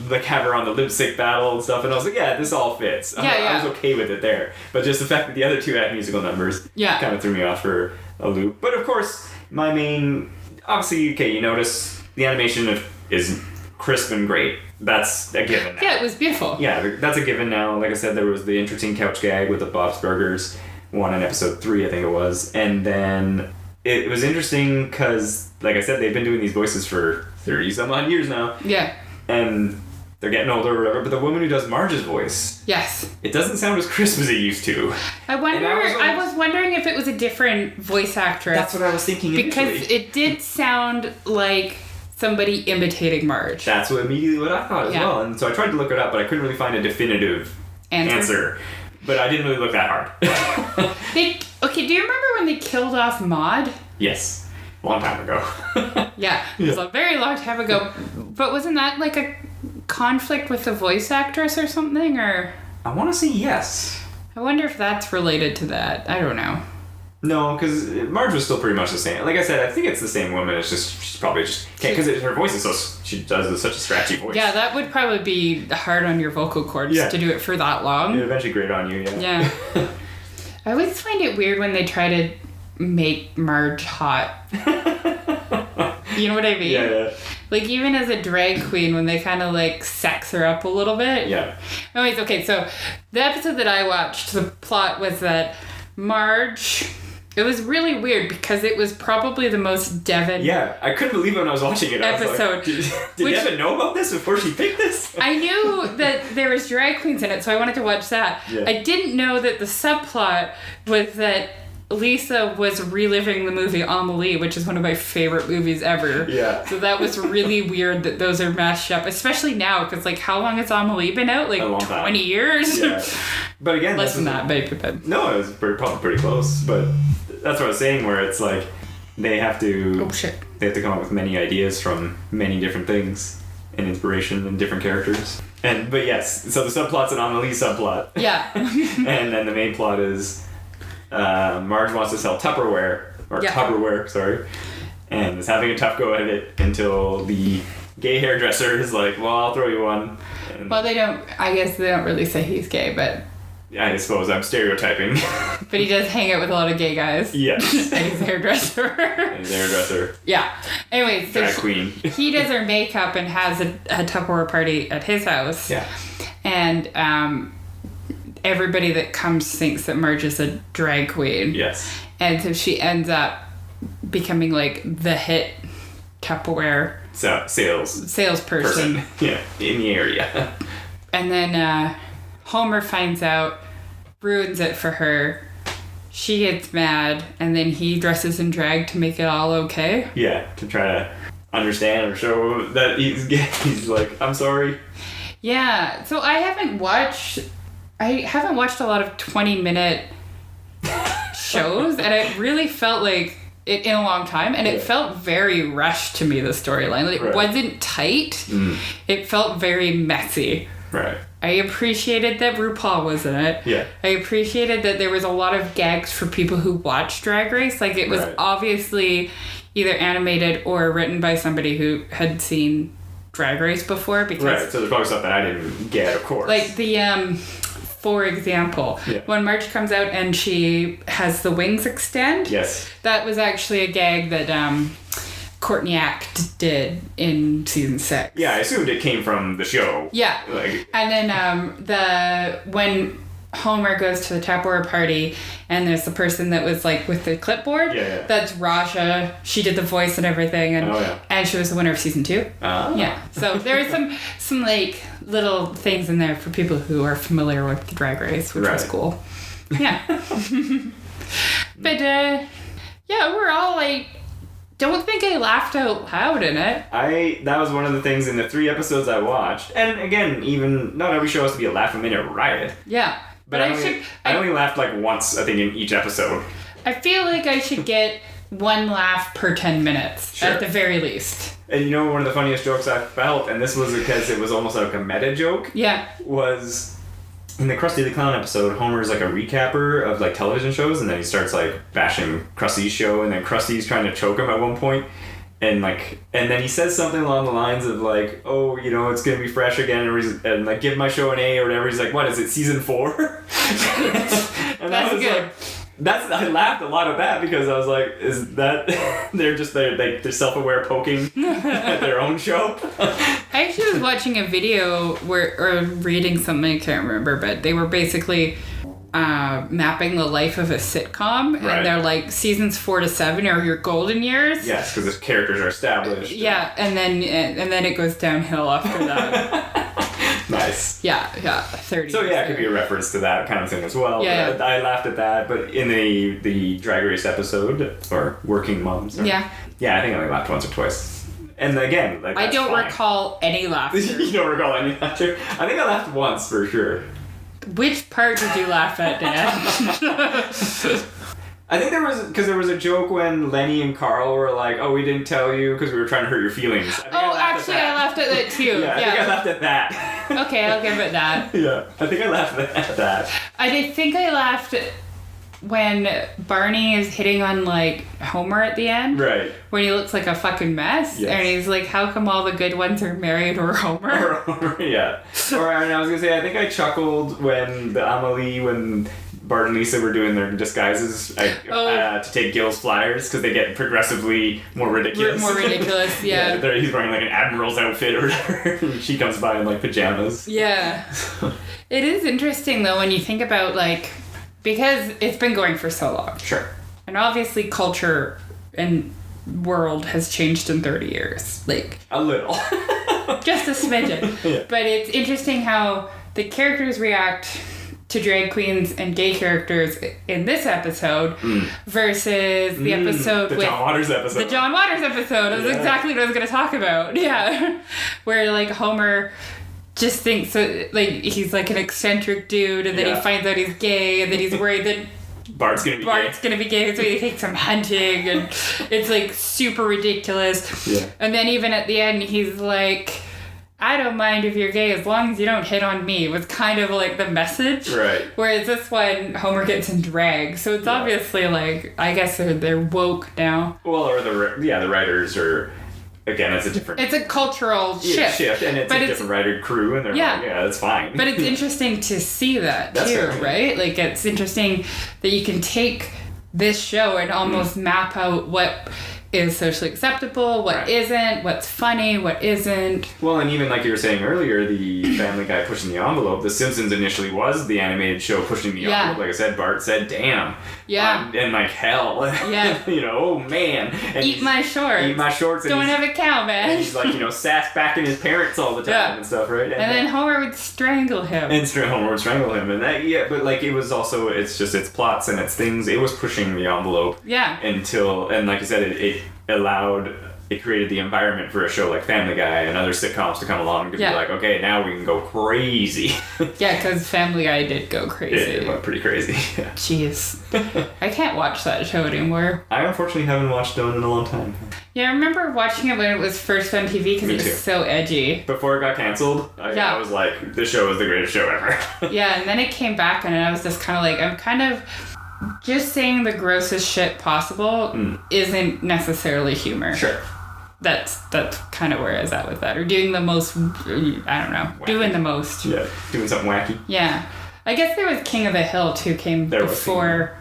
like have her on the lip sync battle and stuff, and I was like, yeah, this all fits. I was okay with it there. But just the fact that the other two had musical numbers kind of threw me off for a loop. But of course, my main, obviously, okay, you notice the animation is crisp and great. That's a given now. Yeah, it was beautiful. Yeah, that's a given now. Like I said, there was the interesting couch gag with the Bob's Burgers one in episode 3, I think it was. And then it was interesting because, like I said, they've been doing these voices for 30-some-odd years now. Yeah. And they're getting older or whatever, but the woman who does Marge's voice... Yes. It doesn't sound as crisp as it used to. I was wondering if it was a different voice actress. That's what I was thinking initially. Because it did sound like somebody imitating Marge. That's immediately what I thought as well. And so I tried to look it up, but I couldn't really find a definitive answer. But I didn't really look that hard. Okay, do you remember when they killed off Maude? Yes. Long time ago. Yeah, it was a very long time ago. But wasn't that like a conflict with the voice actress or something? Or I want to say yes. I wonder if that's related to that. I don't know. No, because Marge was still pretty much the same. Like I said, I think it's the same woman. It's just she's probably just can't, because her voice is so, she does such a scratchy voice. Yeah, that would probably be hard on your vocal cords to do it for that long. It eventually grate on you. Yeah. I always find it weird when they try to make Marge hot. You know what I mean? Yeah. Like, even as a drag queen, when they kind of, like, sex her up a little bit. Yeah. Anyways, okay, so the episode that I watched, the plot was that Marge... It was really weird because it was probably the most Devon... Yeah, I couldn't believe it when I was watching it. Episode. I was like, did Devon know about this before she picked this? I knew that there was drag queens in it, so I wanted to watch that. Yeah. I didn't know that the subplot was that Lisa was reliving the movie Amelie, which is one of my favorite movies ever. Yeah. So that was really weird that those are mashed up, especially now, because, like, how long has Amelie been out? Like, 20 years? Yeah. But again... Less than that, but... No, it was probably pretty close, but that's what I was saying, where it's like, they have to... Oh, shit. They have to come up with many ideas from many different things, and inspiration and different characters. But yes, so the subplot's an Amelie subplot. Yeah. And then the main plot is... Marge wants to sell Tupperware, sorry, and is having a tough go at it until the gay hairdresser is like, well, I'll throw you one. And well, I guess they don't really say he's gay, but... I suppose I'm stereotyping. But he does hang out with a lot of gay guys. Yes. And he's a hairdresser. Yeah. Anyway, so drag queen. He does her makeup and has a Tupperware party at his house. Yeah. And everybody that comes thinks that Marge is a drag queen. Yes. And so she ends up becoming like the hit Tupperware salesperson. Yeah, in the area. And then Homer finds out, ruins it for her. She gets mad, and then he dresses in drag to make it all okay. Yeah, to try to understand or show that he's gay. He's like, I'm sorry. Yeah, so I haven't watched a lot of 20-minute shows, and it really felt like it in a long time, and it felt very rushed to me, the storyline. Like, it wasn't tight. It felt very messy. Right. I appreciated that RuPaul was in it. Yeah. I appreciated that there was a lot of gags for people who watch Drag Race. Like, it was obviously either animated or written by somebody who had seen Drag Race before. Because, so there's probably stuff that I didn't get, of course. Like, for example, when Marge comes out and she has the wings extend. Yes. That was actually a gag that Courtney Act did in season 6. Yeah, I assumed it came from the show. Yeah. And then when Homer goes to the Tupperware party and there's the person that was like with the clipboard. Yeah. That's Raja. She did the voice and everything, and she was the winner of season 2. Oh. Yeah. So there are some like little things in there for people who are familiar with the Drag Race, which was cool. Yeah. But, yeah, we're all like, don't think I laughed out loud in it. That was one of the things in the 3 episodes I watched. And again, even, not every show has to be a laugh-a-minute riot. Yeah. But I only laughed like once, I think, in each episode. I feel like I should get 1 laugh per 10 minutes, at the very least. And you know, one of the funniest jokes I felt, and this was because it was almost like a meta joke, was in the Krusty the Clown episode, Homer's like a recapper of like television shows, and then he starts like bashing Krusty's show, and then Krusty's trying to choke him at one point. And then he says something along the lines of like, oh, you know, it's gonna be fresh again, and like give my show an A or whatever. He's like, what is it, season 4? And that's good. I laughed a lot at that because I was like, is that they're self-aware poking at their own show? I actually was watching a video or reading something, I can't remember, but they were basically mapping the life of a sitcom, and they're like seasons 4 to 7 are your golden years. Yes, because the characters are established. Yeah, and then it goes downhill after that. Nice. Yeah, 30. So yeah, it could be a reference to that kind of thing as well. Yeah. I laughed at that, but in the Drag Race episode, or Working Moms. I think I only laughed once or twice. And again, like, I don't recall any laughter. You don't recall any laughter? I think I laughed once for sure. Which part did you laugh at, Dad? I think there was a joke when Lenny and Carl were like, oh, we didn't tell you because we were trying to hurt your feelings. I laughed at that too. I think I laughed at that. Okay, I'll give it that. Yeah, I think I laughed at that. I think I laughed when Barney is hitting on like Homer at the end. Right. When he looks like a fucking mess. Yes. And he's like, how come all the good ones are married or Homer? Yeah. And I was going to say, I think I chuckled when when Bart and Lisa were doing their disguises to take Gil's flyers because they get progressively more ridiculous. Yeah. He's wearing like an admiral's outfit or whatever. And she comes by in like pajamas. Yeah. It is interesting though when you think about like, because it's been going for so long. Sure. And obviously culture and world has changed in 30 years. Like a little. Just a smidgen. Yeah. But it's interesting how the characters react to drag queens and gay characters in this episode versus the episode with... The John Waters episode. The John Waters episode. That's exactly what I was going to talk about. Yeah. Where, like, Homer just thinks, like, he's, like, an eccentric dude, and then he finds out he's gay, and then he's worried that Bart's gonna be gay, so he takes him hunting, and it's, like, super ridiculous. Yeah. And then even at the end, he's like... I don't mind if you're gay as long as you don't hit on me was kind of like the message. Right. Whereas this one, Homer gets in drag. So it's obviously like, I guess they're woke now. Well, or the writers are, again, it's a different... It's a cultural shift. And it's a different writer crew and they're like, that's fine. But it's interesting to see that too, right? Like it's interesting that you can take this show and almost map out what... is socially acceptable, what isn't, what's funny, what isn't. Well, and even like you were saying earlier, the Family Guy pushing the envelope, The Simpsons initially was the animated show pushing the envelope. Like I said, Bart said, damn. Yeah. And like, hell. Yeah. Oh man. And eat my shorts. Eat my shorts. Don't have a cow, man. And he's like, sass backing his parents all the time and stuff, right? And then Homer would strangle him. Homer would strangle him. And that, but like it was also, it's just its plots and its things. It was pushing the envelope. Yeah. And like I said, it created the environment for a show like Family Guy and other sitcoms to come along and be like, okay, now we can go crazy. Yeah, because Family Guy did go crazy. It went pretty crazy. Yeah. Jeez. I can't watch that show anymore. I unfortunately haven't watched it in a long time. Yeah, I remember watching it when it was first on TV because it was so edgy. Before it got canceled, I was like, this show is the greatest show ever. Yeah, and then it came back and I was just kind of like, I'm kind of... just saying the grossest shit possible isn't necessarily humor. Sure. That's kind of where I was at with that. Or doing the most, I don't know, wacky. Doing the most. Yeah, doing something wacky. Yeah. I guess there was King of the Hill too, came before...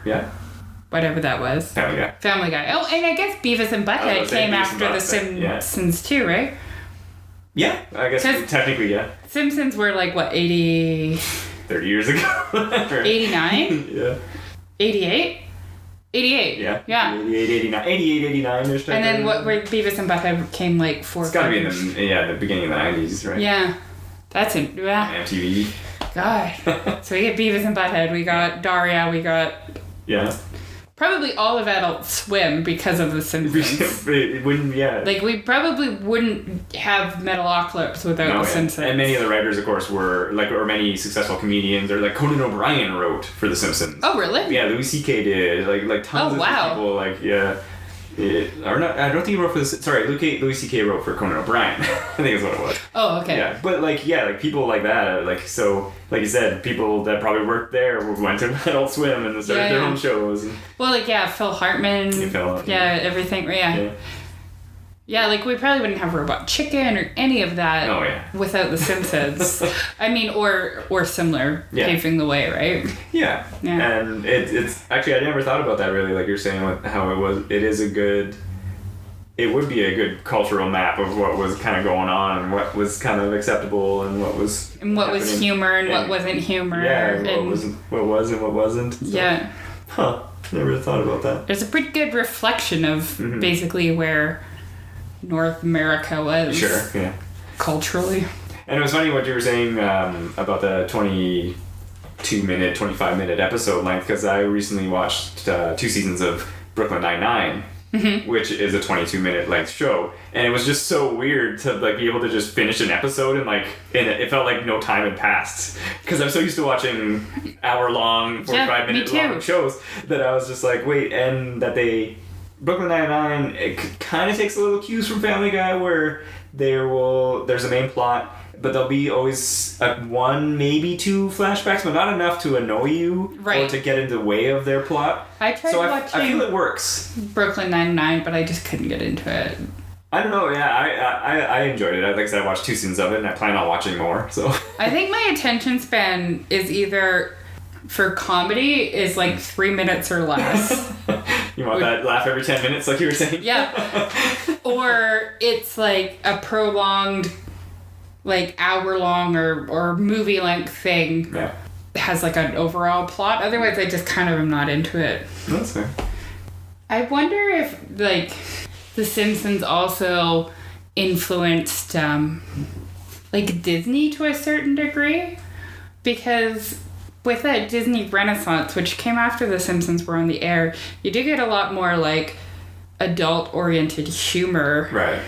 whatever that was. Family Guy. Oh, and I guess Beavis and Butthead came after The Simpsons too, right? Yeah, I guess technically, yeah. Simpsons were like, what, 80... 30 years ago. 89? Yeah. 88? 88. Yeah. 88, 89. 88, 89-ish. And then what were Beavis and Butthead came like 4 It's gotta be in the beginning of the 90s, right? Yeah. That's it. MTV. God. So we get Beavis and Butthead. We got Daria. We got... Yeah. Probably all of Adult Swim because of the Simpsons. It wouldn't, yeah. Like, we probably wouldn't have Metalocalypse without the Simpsons. And many of the writers, of course, were, like, or many successful comedians, or, like, Conan O'Brien wrote for the Simpsons. Oh, really? Yeah, Louis C.K. did. Like tons of people, like, yeah. Or not, I don't think he wrote for this. Sorry, Louis C.K. wrote for Conan O'Brien. I think is what it was. Oh, okay. Yeah, but like people like that, like so, like you said, people that probably worked there went to Adult Swim and started their own shows. Well, like Phil Hartman. Everything. Yeah, like we probably wouldn't have Robot Chicken or any of that without the Simpsons. I mean, or similar, paving the way, right? Yeah. And it's actually, I never thought about that really, like you're saying, how it would be a good cultural map of what was kind of going on and what was kind of acceptable and what was was humor and what wasn't humor. Yeah, and what was and what wasn't. So. Yeah. Huh. Never thought about that. There's a pretty good reflection of basically where North America was. Sure, yeah. Culturally. And it was funny what you were saying about the 22-minute, 25-minute episode length, because I recently watched 2 seasons of Brooklyn Nine-Nine, which is a 22-minute length show, and it was just so weird to like be able to just finish an episode and it felt like no time had passed, because I'm so used to watching hour-long, 45-minute long shows that I was just like, wait, and that Brooklyn Nine-Nine, it kind of takes a little cues from Family Guy where there's a main plot, but there'll be always one, maybe 2 flashbacks, but not enough to annoy you or to get in the way of their plot. I tried watching I feel it works. Brooklyn Nine-Nine, but I just couldn't get into it. I don't know, yeah, I enjoyed it. Like I said, I watched 2 seasons of it, and I plan on watching more, so... I think my attention span is either... For comedy is like 3 minutes or less. You want that laugh every 10 minutes like you were saying? Yeah. Or it's like a prolonged, like hour-long or movie-length thing. Yeah. Has like an overall plot. Otherwise, I just kind of am not into it. That's fair. I wonder if like The Simpsons also influenced like Disney to a certain degree, because with that Disney Renaissance, which came after The Simpsons were on the air, you do get a lot more like adult-oriented humor. Right.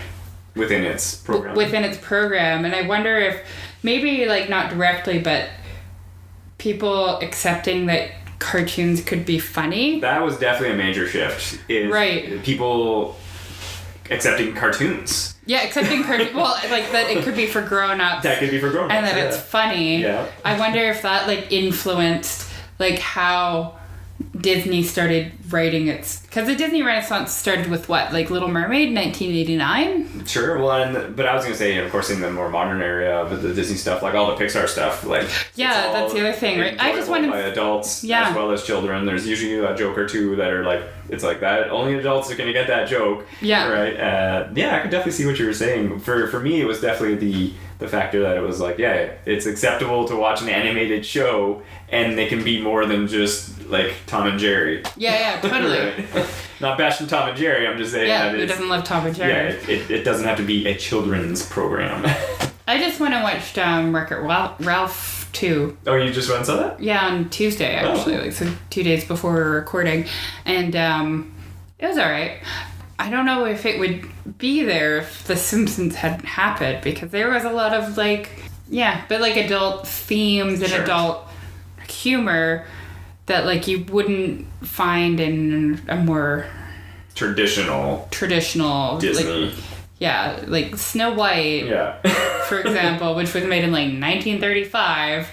Within its program. And I wonder if maybe like not directly, but people accepting that cartoons could be funny. That was definitely a major shift. People accepting cartoons. Yeah, accepting cartoons. Well, like that it could be for grown-ups. That could be for grown-ups. And that it's funny. Yeah. I wonder if that like influenced like how Disney started writing its... Because the Disney Renaissance started with what? Like Little Mermaid, 1989? Sure. Well, but I was going to say, of course, in the more modern area of the Disney stuff, like all the Pixar stuff, like... Yeah, that's the other thing, right? I just wanted... by adults as well as children. There's usually a joke or two that are like... It's like that. Only adults are going to get that joke. Yeah. Right? I could definitely see what you were saying. For me, it was definitely the factor that it was like, it's acceptable to watch an animated show and they can be more than just like Tom and Jerry. Yeah, totally. Right? Not bashing Tom and Jerry, I'm just saying that who doesn't love Tom and Jerry? Yeah, it doesn't have to be a children's program. I just went and watched Wreck-It Ralph 2. Oh, you just went and saw that? Yeah, on Tuesday actually, so 2 days before we were recording, and it was alright. I don't know if it would be there if The Simpsons hadn't happened, because there was a lot of like adult themes and adult humor that like you wouldn't find in a more traditional Disney. Like Snow White, for example, which was made in like 1935,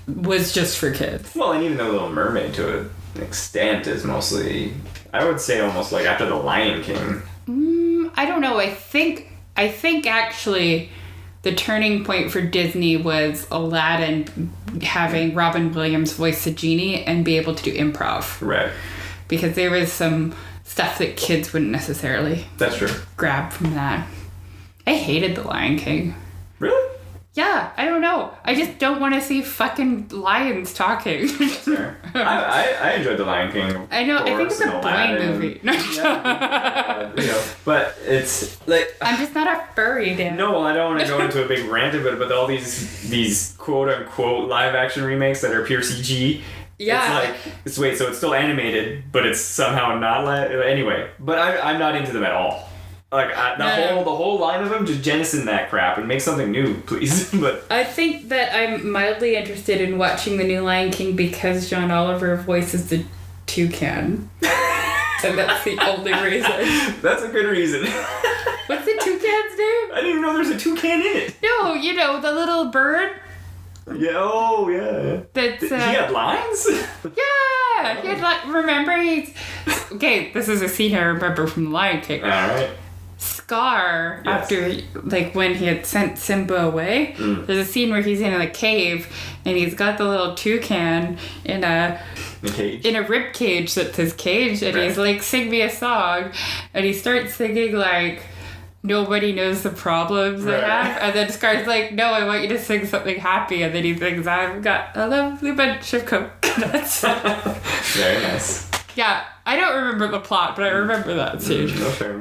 was just for kids. Well, and even The Little Mermaid to an extent is mostly, I would say, almost like after The Lion King. I don't know. I think actually the turning point for Disney was Aladdin having Robin Williams voice the genie and be able to do improv. Right. Because there was some stuff that kids wouldn't necessarily grab from that. I hated The Lion King. Really? Yeah, I don't know. I just don't want to see fucking lions talking. Sure. I enjoyed The Lion King. I know. I think it's a boring movie. No. But it's like I'm just not a furry, Dan. No, I don't want to go into a big rant about it, but all these quote unquote live action remakes that are pure CG. Yeah. It's like so it's still animated, but it's somehow not anyway. But I'm not into them at all. Like the whole line of them, just jettison that crap and make something new, please. But I think that I'm mildly interested in watching the new Lion King because John Oliver voices the toucan, and that's the only reason. That's a good reason. What's the toucan's name? I didn't even know there's a toucan in it. No, the little bird. Yeah. Oh, yeah. That's he had lines. Yeah, he had remember he's okay. This is a scene I remember from the Lion King. All right. Scar, yes. After when he had sent Simba away, there's a scene where he's in a cave and he's got the little toucan in a rib cage that's his cage, and he's like, sing me a song, and he starts singing like nobody knows the problems I have, and then Scar's like, no, I want you to sing something happy, and then he sings, I've got a lovely bunch of coconuts. Very nice. Yeah, I don't remember the plot, but I remember that scene.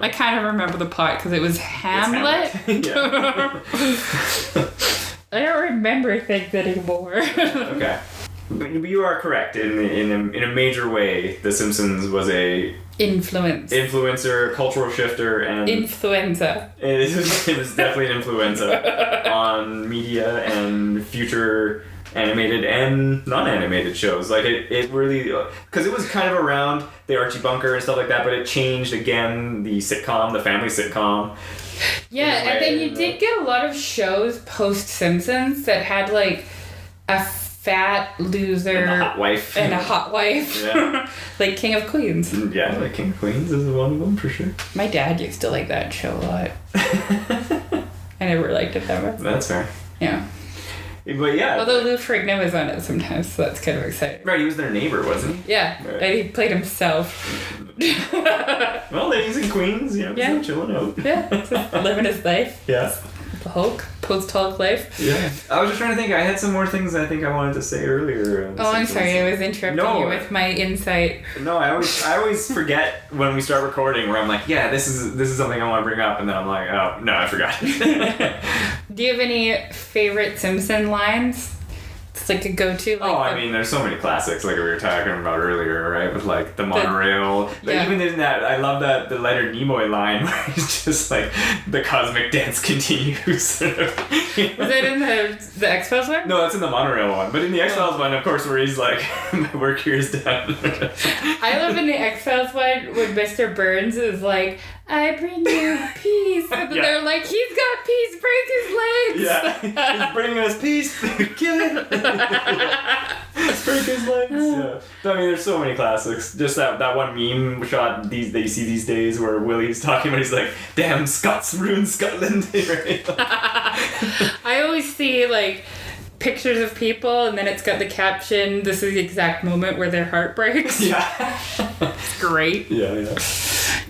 I kind of remember the plot because it was Hamlet. I don't remember things anymore. Okay. You are correct. In a major way, The Simpsons was a influencer, cultural shifter, and influenza. It was definitely an influenza on media and future animated and non-animated shows. Like it really, because it was kind of around the Archie Bunker and stuff like that, but it changed again the family sitcom. Yeah, and then you did get a lot of shows post Simpsons that had like a fat loser and a hot wife. Yeah. Like King of Queens. Yeah, like King of Queens is one of them for sure. My dad used to like that show a lot. I never liked it that much. That's fair. Yeah. But yeah. Although Lou Ferrigno was on it sometimes, so that's kind of exciting. Right, he was their neighbor, wasn't he? Yeah, right. And he played himself. Well, then he's in Queens, just chilling out. Yeah, just living his life. Yeah. The Hulk, post-Hulk life. Yeah. I was just trying to think, I had some more things I think I wanted to say earlier. I'm sorry, I was interrupting you with my insight. No, I always forget when we start recording where I'm like, yeah, this is something I want to bring up, and then I'm like, oh, no, I forgot. Do you have any favorite Simpson lines? It's like a go-to. I mean, there's so many classics like we were talking about earlier, right? With like the monorail. Even in that, I love that the Leonard Nimoy line where he's just like, the cosmic dance continues. Was that in the X-Files one? No, that's in the monorail one. But in the X-Files one, of course, where he's like, my work here is done. I love in the X-Files one when Mr. Burns is like, I bring you peace. And then they're like, he's got peace, break his legs. Yeah, he's bringing us peace. Kill it. Break his legs. Yeah. I mean, there's so many classics. Just that one meme shot that you see these days where Willie's talking about, he's like, damn, Scots ruined Scotland. Right? I always see like pictures of people and then it's got the caption, this is the exact moment where their heart breaks. Yeah. It's great.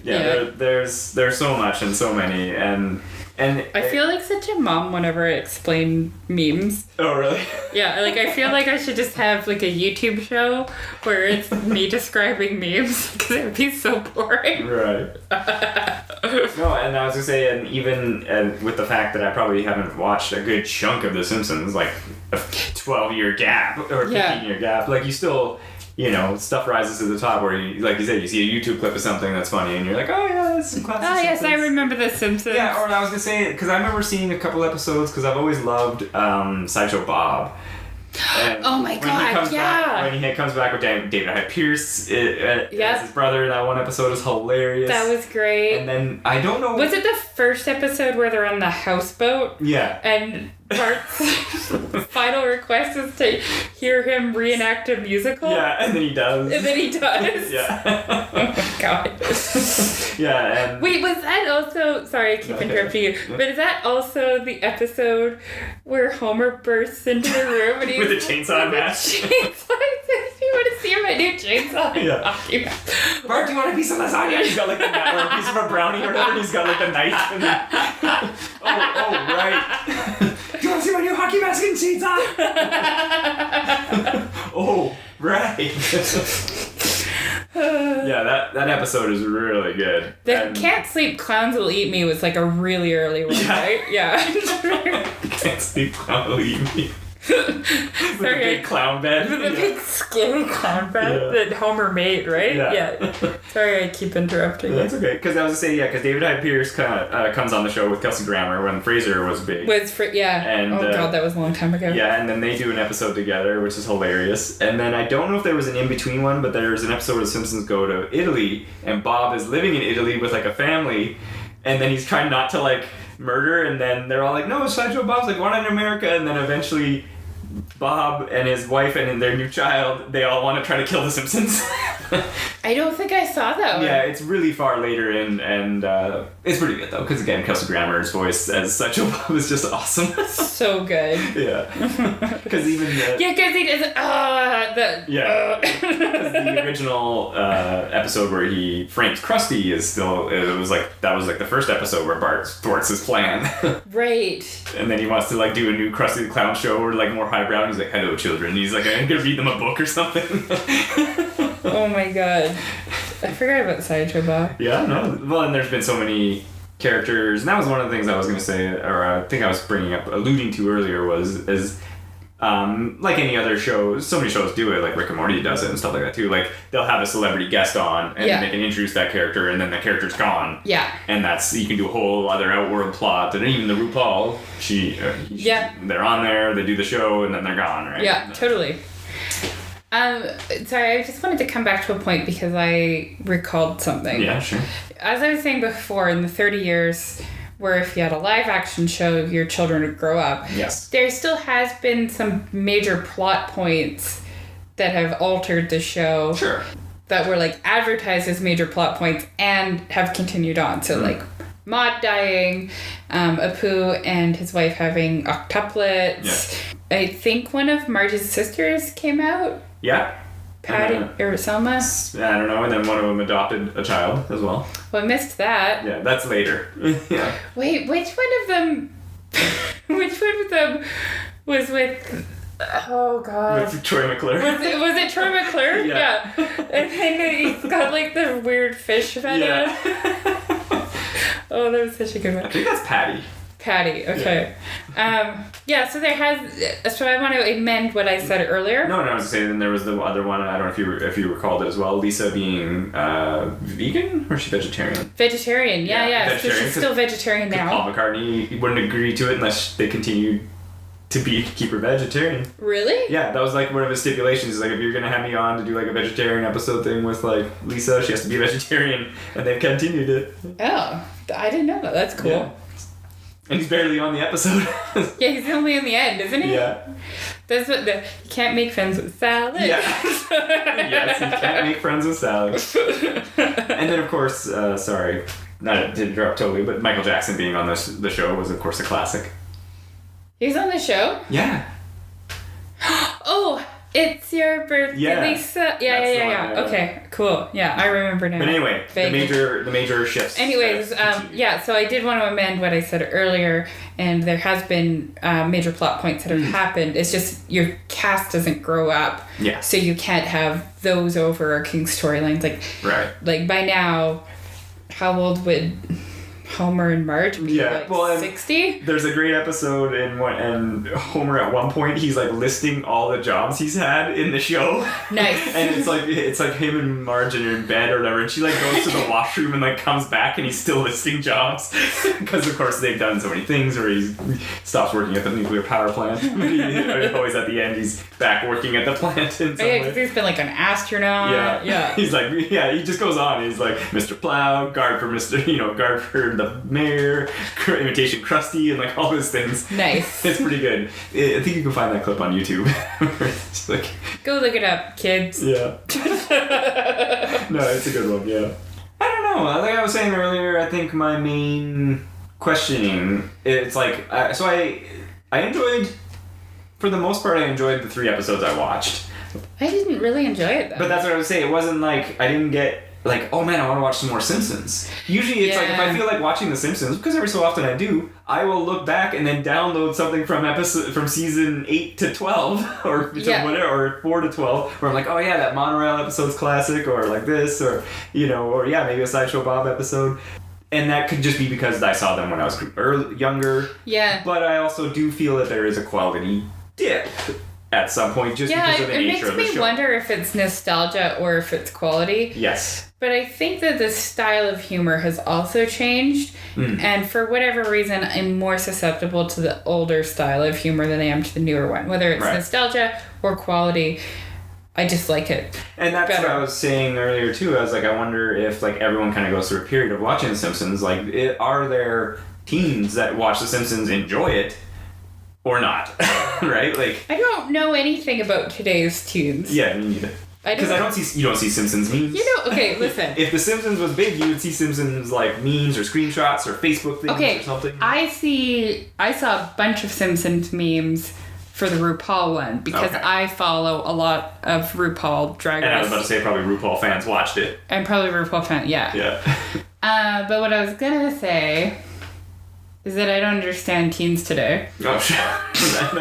Yeah, there's so much and so many, and I feel like such a mom whenever I explain memes. Oh, really? Yeah, like I feel like I should just have like a YouTube show where it's me describing memes because it would be so boring. Right. No, and I was gonna say, and even with the fact that I probably haven't watched a good chunk of The Simpsons, like a 12-year gap or 15-year gap, like you still. Stuff rises to the top where you, like you said, you see a YouTube clip of something that's funny and you're like, oh yeah, that's some classic Simpsons. Yes, I remember The Simpsons. Yeah, or I was going to say, because I remember seeing a couple episodes because I've always loved Sideshow Bob. And oh my god, when he comes back with David Hyde Pierce as his brother, that one episode is hilarious. That was great. And then, I don't know... Was it the first episode where they're on the houseboat? Yeah. And Bart's final request is to hear him reenact a musical? Yeah, and then he does. Yeah. Oh my god. Yeah, and... Wait, was that also... Sorry, I keep interrupting you. But is that also the episode where Homer bursts into the room and he's... with a chainsaw match? Do you want to see my new chainsaw? Yeah. Bart, do you want a piece of lasagna? He's got like a piece of a brownie or whatever. He's got like a knife. And then... oh, right. Do you want to see my new hockey mask and shades on. Oh, right. Yeah, that episode is really good. The Can't Sleep Clowns Will Eat Me was like a really early one, right? Yeah. Can't Sleep Clowns Will Eat Me. With the big clown bed. With the big scary clown bed that Homer made, right? Yeah. Sorry, I keep interrupting. That's okay. Because I was going to say, because David Hyde Pierce comes on the show with Kelsey Grammer when Frasier was big. And, oh god, that was a long time ago. Yeah, and then they do an episode together, which is hilarious. And then I don't know if there was an in-between one, but there's an episode of Simpsons go to Italy, and Bob is living in Italy with like a family, and then he's trying not to like murder, and then they're all like, no, Sideshow Bob's like wanted in America, and then eventually Bob and his wife and their new child, they all want to try to kill the Simpsons. I don't think I saw that one. Yeah, it's really far later in, and it's pretty good though, because again, Kelsey Grammer's voice as Sideshow Bob is just awesome. So good. Yeah. Because even the... Yeah, because he doesn't... Because the original episode where he frames Krusty is still... That was the first episode where Bart thwarts his plan. Right. And then he wants to like do a new Krusty the Clown show or like more highbrow, and he's like, hello children. And he's like, I'm gonna read them a book or something. Oh my god. I forgot about Sideshow Bob. Yeah, no. Well, and there's been so many characters, and that was one of the things I was going to say, or I think I was alluding to earlier, is like any other show, so many shows do it, like Rick and Morty does it and stuff like that too. Like, they'll have a celebrity guest on, and they can introduce that character, and then that character's gone. Yeah. And you can do a whole other outward plot, and even the RuPaul, they're on there, they do the show, and then they're gone, right? Yeah, totally. Sorry, I just wanted to come back to a point because I recalled something. Yeah, sure. As I was saying before, in the 30 years where if you had a live action show, your children would grow up. Yes. There still has been some major plot points that have altered the show. Sure. That were like advertised as major plot points and have continued on. So like Maud dying, Apu and his wife having octuplets. Yeah. I think one of Marge's sisters came out. Yeah. Patty or Selma? I don't know, and then one of them adopted a child as well. Well, I missed that. Yeah, that's later. Yeah. Wait, which one of them was with... Oh, God. With Troy McClure. Was it Troy McClure? Yeah. And then he's got, like, the weird fish fetish. Yeah. Oh, that was such a good one. I think that's Patty. Patty, okay. So there has... So I want to amend what I said earlier. No, I was saying then there was the other one, I don't know if you recalled it as well, Lisa being vegan, or is she vegetarian? Vegetarian, yeah. Vegetarian, so she's still vegetarian now. Paul McCartney wouldn't agree to it unless they continued to keep her vegetarian. Really? Yeah, that was like one of his stipulations. Like, if you're gonna have me on to do like a vegetarian episode thing with like Lisa, she has to be a vegetarian, and they've continued it. Oh, I didn't know that. That's cool. Yeah. And he's barely on the episode. Yeah, he's only in the end, isn't he? Yeah. That's what you can't make friends with salad. Yeah. Yes, you can't make friends with salad. And then, of course, sorry, not to interrupt totally, but Michael Jackson being on the show was, of course, a classic. He's on the show? Yeah. Oh, it's your birthday, Lisa. Yeah. Okay, cool. Yeah, I remember now. But anyway, the major shifts. Anyways, so I did want to amend what I said earlier, and there has been major plot points that have happened. It's just your cast doesn't grow up. Yeah. So you can't have those overarching storylines. Like by now, how old would Homer and Marge be? 60? There's a great episode and Homer at one point he's like listing all the jobs he's had in the show. Nice. And it's like him and Marge are in bed or whatever, and she like goes to the washroom and like comes back and he's still listing jobs because of course they've done so many things, or he stops working at the nuclear power plant. Always at the end he's back working at the plant in some way. Because he's been like an astronaut. Yeah. He's like, he just goes on. He's like Mr. Plow, guard for the mayor, imitation Krusty, and like all those things. Nice. It's pretty good. I think you can find that clip on YouTube. It's like, go look it up, kids. Yeah. No, it's a good one. Yeah. I don't know. Like I was saying earlier, I think my main questioning, it's like, so I enjoyed, for the most part, I enjoyed the 3 episodes I watched. I didn't really enjoy it though. But that's what I would say. It wasn't like I didn't get like, oh man, I want to watch some more Simpsons. Usually it's like, if I feel like watching The Simpsons, because every so often I do, I will look back and then download something from season 8 to 12, or whatever, or 4 to 12, where I'm like, oh yeah, that monorail episode's classic, or like this, or, or maybe a Sideshow Bob episode. And that could just be because I saw them when I was younger. Yeah. But I also do feel that there is a quality dip at some point, just because of the nature of the show. It makes me wonder if it's nostalgia or if it's quality. Yes. But I think that the style of humor has also changed. And for whatever reason, I'm more susceptible to the older style of humor than I am to the newer one. Whether it's nostalgia or quality, I just like it. And that's better. What I was saying earlier, too. I was like, I wonder if like everyone kind of goes through a period of watching The Simpsons. Like, are there teens that watch The Simpsons enjoy it? Or not, right? Like, I don't know anything about today's teens. Yeah, me neither. Because you don't see Simpsons memes. Okay, listen. If The Simpsons was big, you would see Simpsons like memes or screenshots or Facebook things or something. I saw a bunch of Simpsons memes for the RuPaul one because I follow a lot of RuPaul Drag Race. And I was about to say probably RuPaul fans watched it. And probably RuPaul fans, yeah. Yeah. But what I was gonna say is that I don't understand teens today. Oh, shit. That's just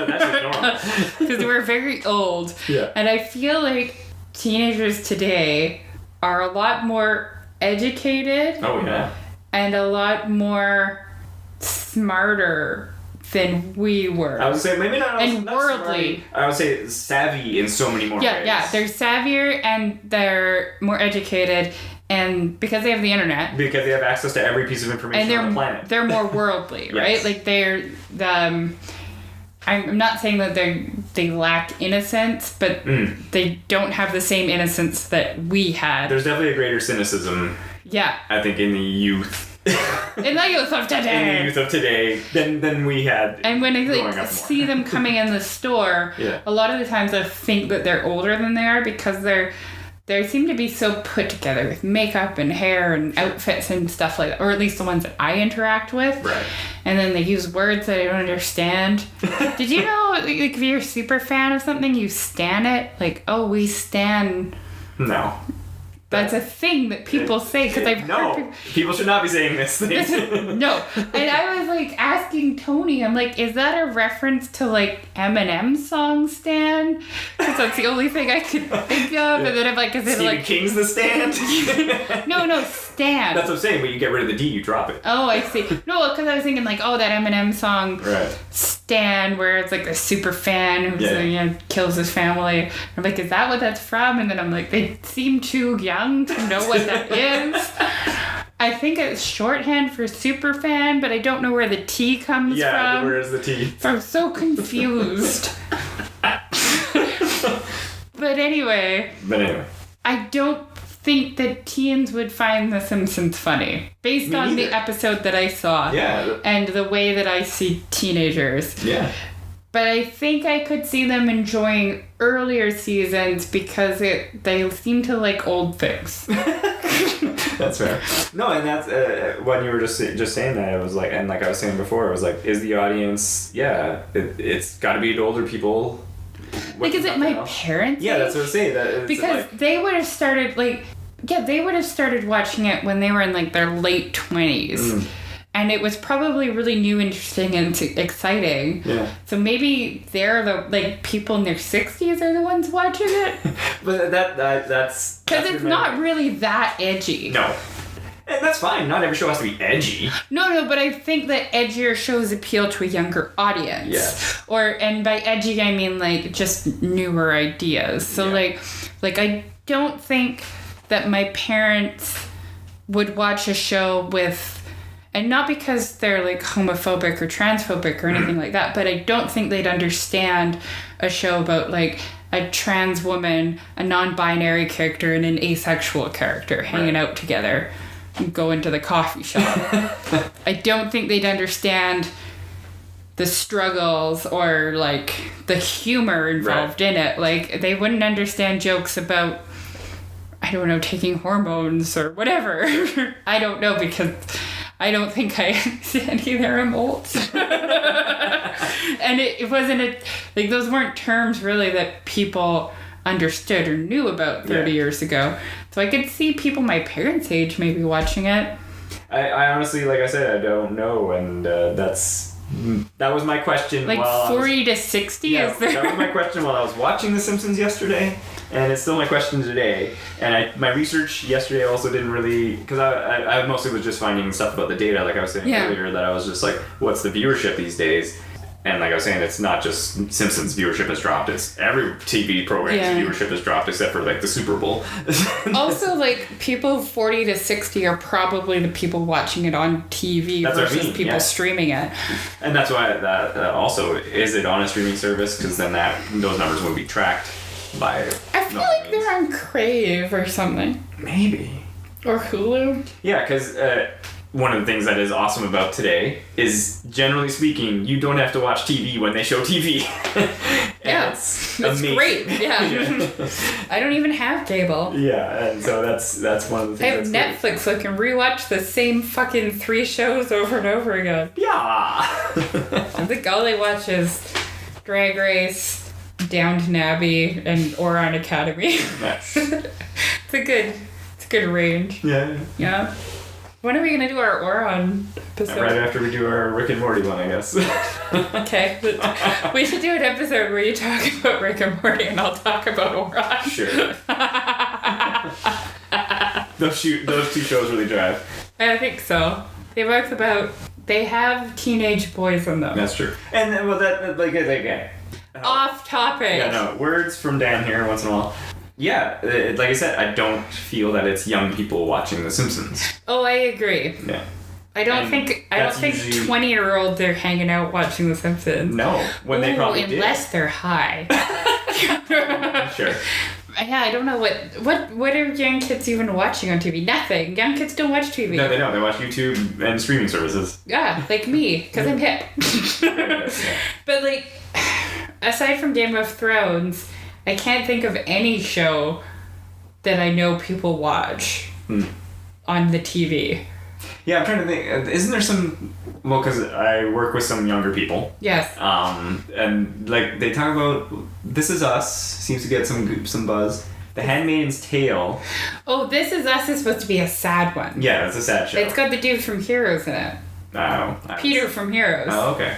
normal. Because we're very old. Yeah. And I feel like teenagers today are a lot more educated. Oh, yeah. And a lot more smarter than we were. I would say maybe not worldly. Smart. I would say savvy in so many more ways. Yeah. They're savvier and they're more educated. And because they have the internet. Because they have access to every piece of information on the planet. They're more worldly, right? Like they're I'm not saying that they lack innocence, but they don't have the same innocence that we had. There's definitely a greater cynicism. Yeah. I think in the youth. In the youth of today. In the youth of today than we had. And when I see them coming in the store, a lot of the times I think that they're older than they are because they seem to be so put together with makeup and hair and outfits and stuff like that, or at least the ones that I interact with. Right. And then they use words that I don't understand. Did you know, like, if you're a super fan of something, you stan it? Like, oh, we stan... No. That's a thing that people say, because I've heard people should not be saying this thing. No. And I was, like, asking Tony, I'm like, is that a reference to, like, Eminem's song Stan? Because that's the only thing I could think of. And then I'm like, is it Stephen like... King's The Stand? No, Stan. That's what I'm saying, but you get rid of the D, you drop it. Oh, I see. No, because I was thinking, like, that Eminem song, Stan, where it's, like, a super fan who kills his family. I'm like, is that what that's from? And then I'm like, they seem too young to know what that is. I think it's shorthand for super fan, but I don't know where the T comes from. Yeah, where is the T? So I'm so confused. But anyway. I don't think that teens would find The Simpsons funny. Based on the episode that I saw. Yeah. And the way that I see teenagers. Yeah. But I think I could see them enjoying earlier seasons because they seem to like old things. That's fair. No, and that's when you were just saying that, it was like, and like I was saying before, it was like, is the audience? Yeah, it's got to be the older people. Like, is it my parents? Yeah, that's what I was saying. Because they would have started they would have started watching it when they were in like their late 20s. And it was probably really new, interesting, and exciting. Yeah. So maybe they're the people in their 60s are the ones watching it. But that's because it's not really that edgy. No. And that's fine. Not every show has to be edgy. No, but I think that edgier shows appeal to a younger audience. Yes. And by edgy I mean like just newer ideas. So like I don't think that my parents would watch a show with. And not because they're, like, homophobic or transphobic or anything like that, but I don't think they'd understand a show about, like, a trans woman, a non-binary character, and an asexual character hanging out together and going to the coffee shop. I don't think they'd understand the struggles or, like, the humor involved in it. Like, they wouldn't understand jokes about, I don't know, taking hormones or whatever. I don't know, because... I don't think I understand either. I'm old. And it wasn't those weren't terms really that people understood or knew about 30 years ago. So I could see people my parents' age maybe watching it. I honestly, like I said, I don't know, and that was my question. Like 40 to 60? Yeah, that was my question while I was watching The Simpsons yesterday, and it's still my question today. And my research yesterday also didn't really, because I mostly was just finding stuff about the data, like I was saying earlier, that I was just like, what's the viewership these days? And like I was saying, it's not just Simpsons viewership has dropped, it's every TV program's viewership has dropped except for like the Super Bowl. Also, like, people 40 to 60 are probably the people watching it on TV versus people streaming it. And that's why that also, is it on a streaming service? Because then those numbers would be tracked by... I feel like they're on Crave or something. Maybe. Or Hulu. Yeah, because... one of the things that is awesome about today is, generally speaking, you don't have to watch TV when they show TV. It's great. Yeah. I don't even have cable. Yeah, and so that's one of the things. I have Netflix, so I can rewatch the same fucking 3 shows over and over again. Yeah. I think all I watch is Drag Race, Downton Abbey, and Ouran Academy. Nice. It's a good range. Yeah. When are we going to do our Ouran episode? Right after we do our Rick and Morty one, I guess. Okay. We should do an episode where you talk about Rick and Morty and I'll talk about Ouran. Sure. Those 2 shows really drive. I think so. They have teenage boys in them. That's true. And, well, that, like, again. Off topic. Yeah, no, words from Dan here once in a while. Yeah, like I said, I don't feel that it's young people watching The Simpsons. Oh, I agree. Yeah. I don't think 20-year-olds are hanging out watching The Simpsons. No, when they probably did. Unless they're high. Sure. Yeah, I don't know what are young kids even watching on TV? Nothing. Young kids don't watch TV. No, they don't. They watch YouTube and streaming services. Yeah, like me, because I'm hip. But like, aside from Game of Thrones, I can't think of any show that I know people watch on the TV. Yeah, I'm trying to think. Isn't there some... Well, because I work with some younger people. Yes. And, like, they talk about... This Is Us seems to get some buzz. The Handmaid's Tale. Oh, This Is Us is supposed to be a sad one. Yeah, it's a sad show. It's got the dude from Heroes in it. Oh. Peter from Heroes. Oh, okay.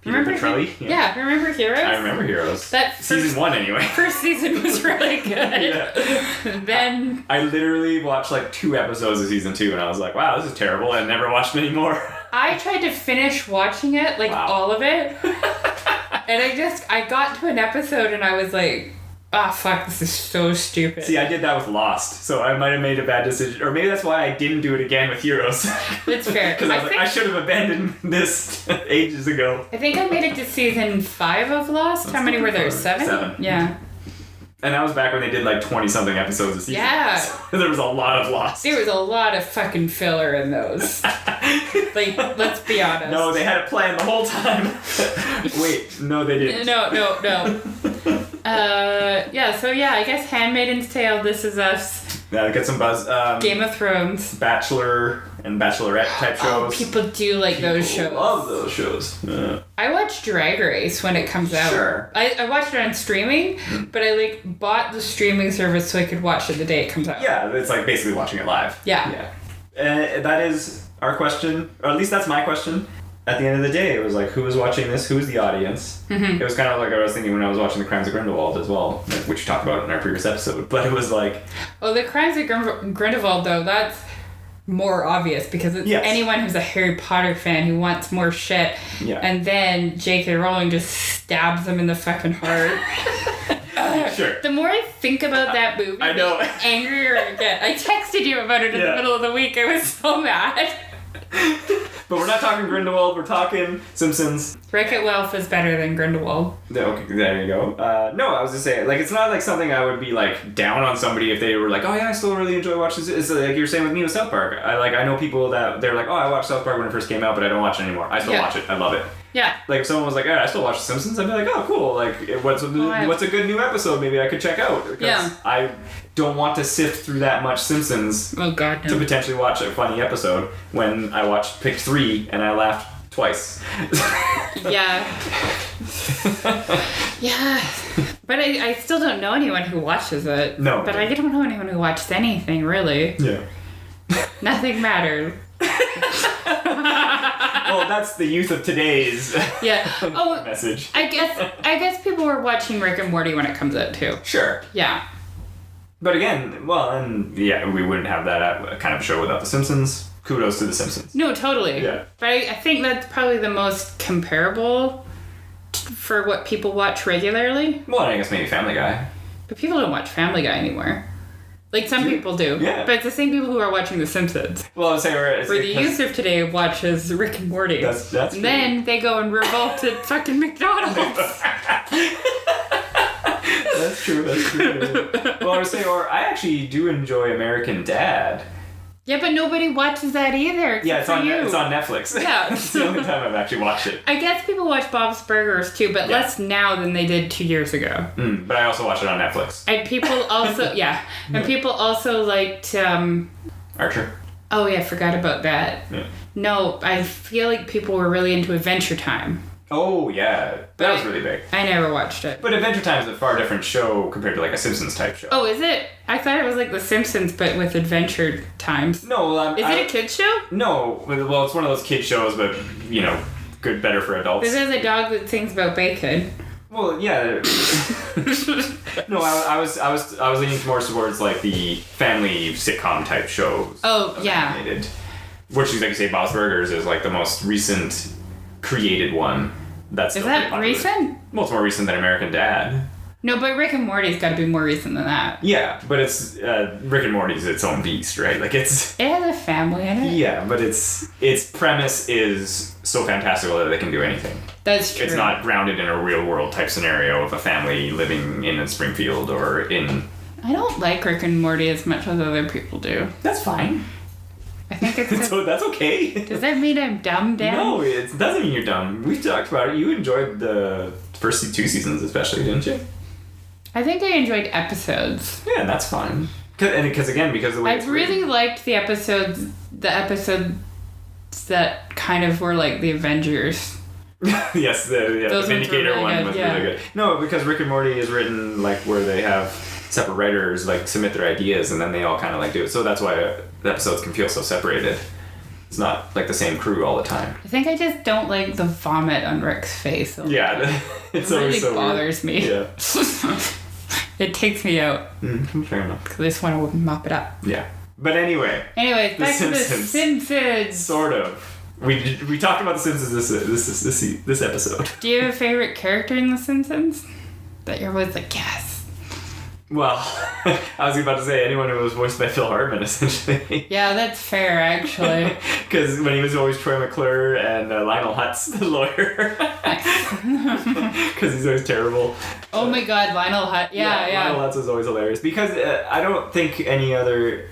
Remember Petrelli? Yeah, remember Heroes? I remember Heroes. Season 1 anyway. First season was really good. Yeah. Then I literally watched like 2 episodes of season 2 and I was like, wow, this is terrible. I never watched it anymore. I tried to finish watching it, all of it. And I got to an episode and I was like, oh, fuck, this is so stupid. See, I did that with Lost, so I might have made a bad decision. Or maybe that's why I didn't do it again with Heroes. That's fair. Because I was like, I should have abandoned this ages ago. I think I made it to season 5 of Lost. How many were there? 7? 7. Yeah. And that was back when they did like 20-something episodes a season. Yeah. So there was a lot of Lost. There was a lot of fucking filler in those. Like, let's be honest. No, they had it planned the whole time. Wait, no, they didn't. No. I guess Handmaid's Tale, This Is Us. Yeah, get some buzz. Game of Thrones. Bachelor and Bachelorette type shows. Oh, people do like those shows. Love those shows. Yeah. I watch Drag Race when it comes out. Sure. I watched it on streaming, but I bought the streaming service so I could watch it the day it comes out. Yeah, it's like basically watching it live. Yeah. That is our question, or at least that's my question. At the end of the day, it was like, who is watching this? Who is the audience? Mm-hmm. It was kind of like I was thinking when I was watching The Crimes of Grindelwald as well, which we talked about in our previous episode. But it was like... Oh, The Crimes of Grindelwald, though, that's more obvious because it's anyone who's a Harry Potter fan who wants more shit. Yeah. And then J.K. Rowling just stabs them in the fucking heart. Sure. The more I think about that movie, I know. the angrier I get. I texted you about it in the middle of the week. I was so mad. But we're not talking Grindelwald, we're talking Simpsons. Wreck-It Ralph is better than Grindelwald. Okay, there you go. No, I was just saying, it's not like something I would be down on somebody if they were like, oh yeah, I still really enjoy watching this. It's like you're saying with me with South Park. I know people that they're like, oh, I watched South Park when it first came out, but I don't watch it anymore. I still watch it. I love it. Yeah. If someone was like, I still watch The Simpsons, I'd be like, oh, cool. What's a good new episode maybe I could check out? Because I don't want to sift through that much Simpsons to potentially watch a funny episode when I picked 3 and I laughed Twice. Yeah. Yeah. But I still don't know anyone who watches it. No. But I don't know anyone who watches anything, really. Yeah. Nothing matters. Well, that's the youth of today's message. I guess people were watching Rick and Morty when it comes out, too. Sure. Yeah. But again, we wouldn't have that kind of show without The Simpsons. Kudos to The Simpsons. No, totally. Yeah. But I think that's probably the most comparable for what people watch regularly. Well, I guess maybe Family Guy. But people don't watch Family Guy anymore. Like, some people do. Yeah. But it's the same people who are watching The Simpsons. Well, I would say... Where the youth of today watches Rick and Morty. That's and then they go and revolt at fucking McDonald's. That's true. Well, I would say, I actually do enjoy American Dad. Yeah, but nobody watches that either. Yeah, it's on Netflix. Yeah. It's the only time I've actually watched it. I guess people watch Bob's Burgers too, but less now than they did 2 years ago. But I also watch it on Netflix. And people also, and people also liked... Archer. Oh, yeah, I forgot about that. Yeah. No, I feel like people were really into Adventure Time. Oh, yeah. That was really big. I never watched it. But Adventure Time is a far different show compared to like a Simpsons type show. Oh, is it? I thought it was like The Simpsons, but with Adventure Times. No, Is it a kid's show? No. Well, it's one of those kid shows, but, better for adults. This is a dog that sings about bacon. Well, yeah. No, I was leaning more towards like the family sitcom type shows. Oh, yeah. Animated. Which is, like you say, Bob's Burgers is like the most recent created one. Is that recent? Well, it's more recent than American Dad. No, but Rick and Morty's got to be more recent than that. Yeah, but it's Rick and Morty's its own beast, right? Like it has a family in it. Yeah, but its premise is so fantastical that they can do anything. That's true. It's not grounded in a real world type scenario of a family living in Springfield or in... I don't like Rick and Morty as much as other people do. That's fine. I think it's... So that's okay. Does that mean I'm dumb, Dan? No, it doesn't mean you're dumb. We've talked about it. You enjoyed the first 2 seasons especially, didn't you? I think I enjoyed episodes. Yeah, and that's fine. Because of the way I really liked the episodes that kind of were like the Avengers. Yes, the Vindicator one was really good. No, because Rick and Morty is written like where they have separate writers like submit their ideas and then they all kind of like do it. So that's why the episodes can feel so separated. It's not like the same crew all the time. I think I just don't like the vomit on Rick's face. Yeah, it's it always really so bothers weird. me. Yeah. It takes me out. Fair enough. Because I just want to mop it up. Yeah. But anyways, back to The Simpsons. Sort of. We talked about The Simpsons this episode. Do you have a favorite character in The Simpsons? That you're always like, yes. Well, I was about to say anyone who was voiced by Phil Hartman, essentially. Yeah, that's fair, actually. Because when he was always Troy McClure and Lionel Hutz, the lawyer. Because he's always terrible. Oh my god, Lionel Hutz. Yeah. Lionel Hutz was always hilarious. Because I don't think any other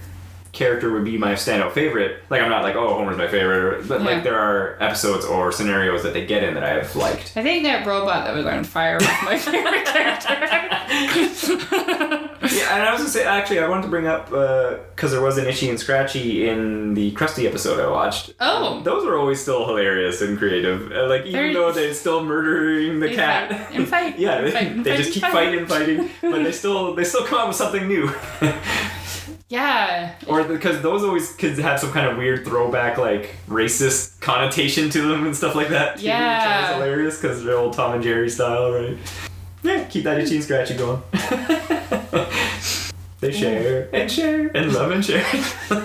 character would be my standout favorite. Like, I'm not like, oh, Homer's my favorite. But, like, there are episodes or scenarios that they get in that I have liked. I think that robot that was on fire was my favorite character. Yeah, and I was going to say, actually, I wanted to bring up, because there was an Itchy and Scratchy in the Krusty episode I watched. Oh. Those were always still hilarious and creative. Like, even though they're still murdering the cat. And fight. Yeah, they just keep fighting, but they still come up with something new. Yeah. Or because those always kids have some kind of weird throwback, like, racist connotation to them and stuff like that. Too, yeah. Which is hilarious because they're old Tom and Jerry style, right? Yeah, keep that Itchy and Scratchy going. They share and love and share. Was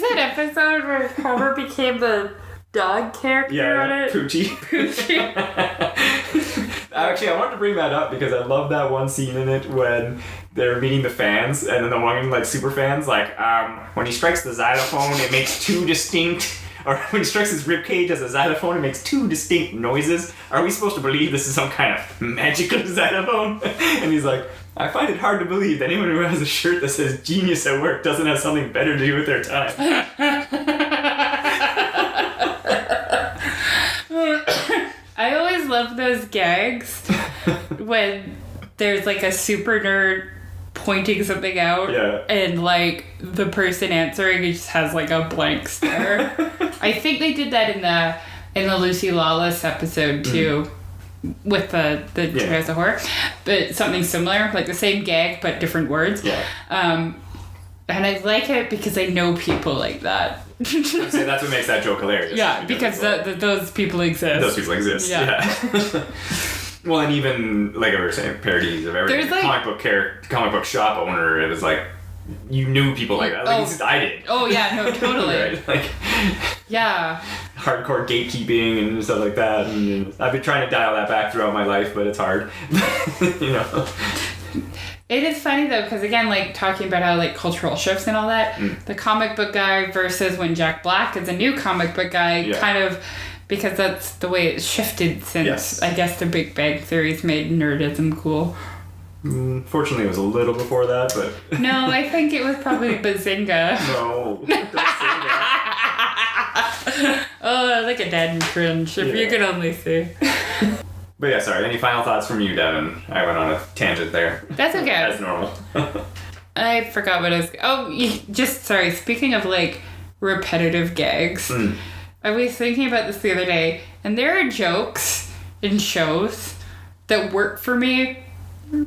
that episode where Homer became the dog character on it? Poochie. Actually, I wanted to bring that up because I love that one scene in it when they're meeting the fans, and then the one, like, super fans, like, when he strikes the xylophone, it makes 2 distinct... Or when he strikes his ribcage as a xylophone, it makes 2 distinct noises. Are we supposed to believe this is some kind of magical xylophone? And he's like, I find it hard to believe that anyone who has a shirt that says genius at work doesn't have something better to do with their time. I always love those gags when there's like a super nerd pointing something out and like the person answering just has like a blank stare. I think they did that in in the Lucy Lawless episode too, with the Treehouse of Horror, but something similar, like the same gag but different words. Yeah. And I like it because I know people like that. So that's what makes that joke hilarious. Yeah, because those people exist. Those people exist. Yeah. Well, and even like I was saying, parodies of everything. Like, comic book shop owner. It was like you knew people like that. Like, I did. Oh yeah, no, totally. Right? Like, yeah. Hardcore gatekeeping and stuff like that. And I've been trying to dial that back throughout my life, but it's hard. You know. It is funny though, because again, like talking about how like cultural shifts and all that, the comic book guy versus when Jack Black is a new comic book guy, kind of, because that's the way it's shifted since I guess the Big Bang Theory's made nerdism cool. Fortunately, it was a little before that, but no, I think it was probably Bazinga. No, don't say that. Oh, like a dad and cringe, if you could only see. But yeah, sorry. Any final thoughts from you, Devin? I went on a tangent there. That's okay. As normal. I forgot what I was... Oh, sorry. Speaking of, like, repetitive gags, I was thinking about this the other day, and there are jokes in shows that work for me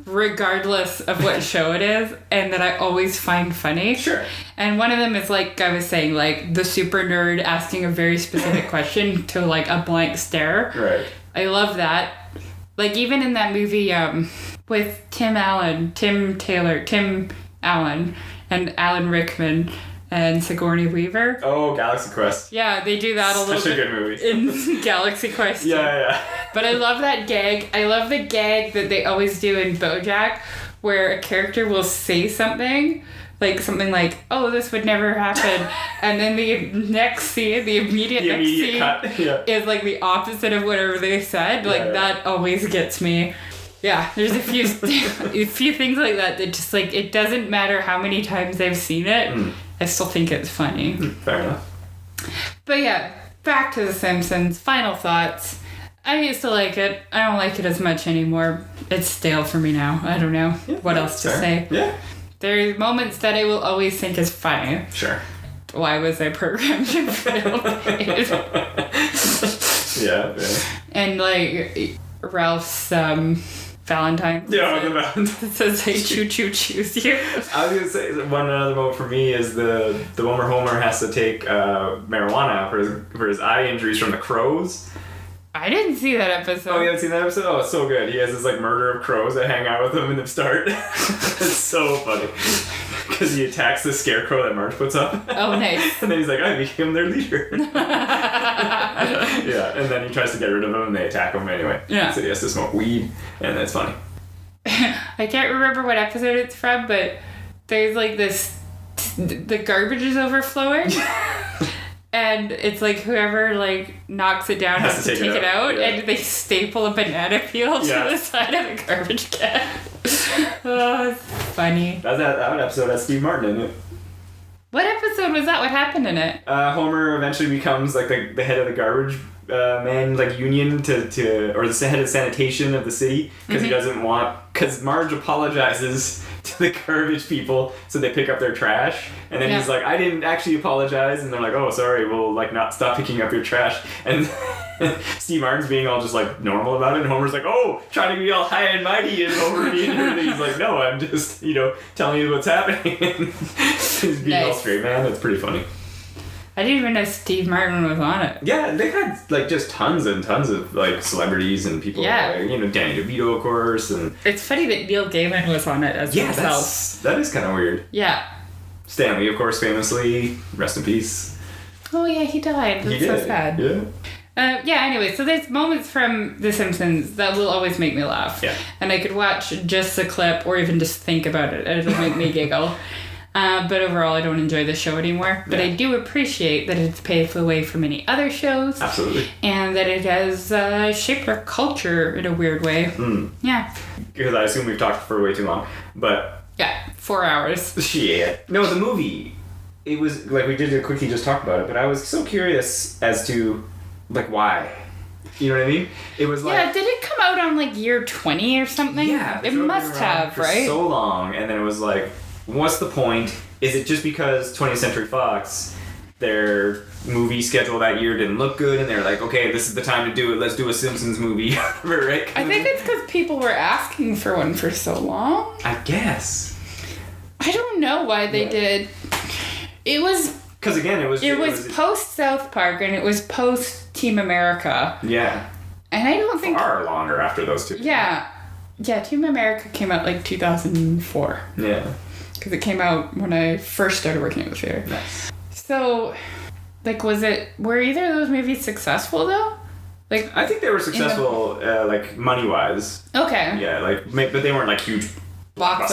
regardless of what show it is, and that I always find funny. Sure. And one of them is, like I was saying, like, the super nerd asking a very specific question to, like, a blank stare. Right. I love that. Like, even in that movie with Tim Allen, and Alan Rickman and Sigourney Weaver. Oh, Galaxy Quest. Yeah, they do that a little bit. Such a good movie. In Galaxy Quest. Yeah. But I love that gag. I love the gag that they always do in BoJack, where a character will say something like, oh, this would never happen. And then the next scene, the immediate next scene cut. is like the opposite of whatever they said. Like, that always gets me. Yeah, there's a few things like that just like, it doesn't matter how many times I've seen it, I still think it's funny. Fair enough. But yeah, back to The Simpsons. Final thoughts. I used to like it. I don't like it as much anymore. It's stale for me now. I don't know what else to say. Yeah. There are moments that I will always think is funny. Sure. Why was I programmed to fail? Yeah. And like Ralph's Valentine. Yeah, the Valentine. It says, "Hey, choo choo, choose you." I was gonna say one other moment for me is the one where Homer has to take marijuana for his eye injuries from the crows. I didn't see that episode. Oh, you haven't seen that episode? Oh, it's so good. He has this like murder of crows that hang out with him in the start. It's so funny. Because he attacks the scarecrow that Marge puts up. Oh, nice. And then he's like, I became their leader. Yeah, and then he tries to get rid of them and they attack him anyway. Yeah. So he has to smoke weed, and it's funny. I can't remember what episode it's from, but there's like this, the garbage is overflowing. And it's like whoever like knocks it down has to take it out, and they staple a banana peel to the side of the garbage can. Oh, it's funny. That episode has Steve Martin in it. What episode was that? What happened in it? Homer eventually becomes like the head of the garbage man like union or the head of sanitation of the city because he doesn't want, because Marge apologizes to the garbage people so they pick up their trash, and then he's like, I didn't actually apologize, and they're like, oh, sorry, we'll like not stop picking up your trash, and Steve Martin's being all just like normal about it, and Homer's like, oh, trying to be all high and mighty and over me and everything. He's like, no, I'm just telling you what's happening. He's being all straight man. That's pretty funny. I didn't even know Steve Martin was on it. Yeah, they had like just tons and tons of like celebrities and people. Yeah. Like, Danny DeVito, of course, and it's funny that Neil Gaiman was on it as himself. That is kind of weird. Yeah. Stan Lee, of course, famously, rest in peace. Oh yeah, he died. That's so sad. Yeah. Anyway, so there's moments from The Simpsons that will always make me laugh. Yeah. And I could watch just a clip or even just think about it, and it'll make me giggle. But overall, I don't enjoy the show anymore. But I do appreciate that it's paved the way for many other shows. Absolutely. And that it has shaped our culture in a weird way. Yeah. Because I assume we've talked for way too long. But... yeah, 4 hours. Yeah. No, the movie, it was, like, we did quickly just talk about it, but I was so curious as to, like, why. You know what I mean? It was like... yeah, did it come out on, like, year 20 or something? Yeah. It must have, right? For so long, and then it was like... what's the point? Is it just because 20th Century Fox their movie schedule that year didn't look good, and they're like, okay, this is the time to do it. Let's do a Simpsons movie, right? I think it's because people were asking for one for so long. I guess. I don't know why they did. It was... Because again, it was post South Park, and it was post Team America. Yeah. And I don't think... Far longer after those two. Yeah. Yeah, Team America came out like 2004. Yeah. Because it came out when I first started working at the theater. Nice. So, like, were either of those movies successful, though? Like, I think they were successful, like, money-wise. Okay. Yeah, like, but they weren't, like, huge box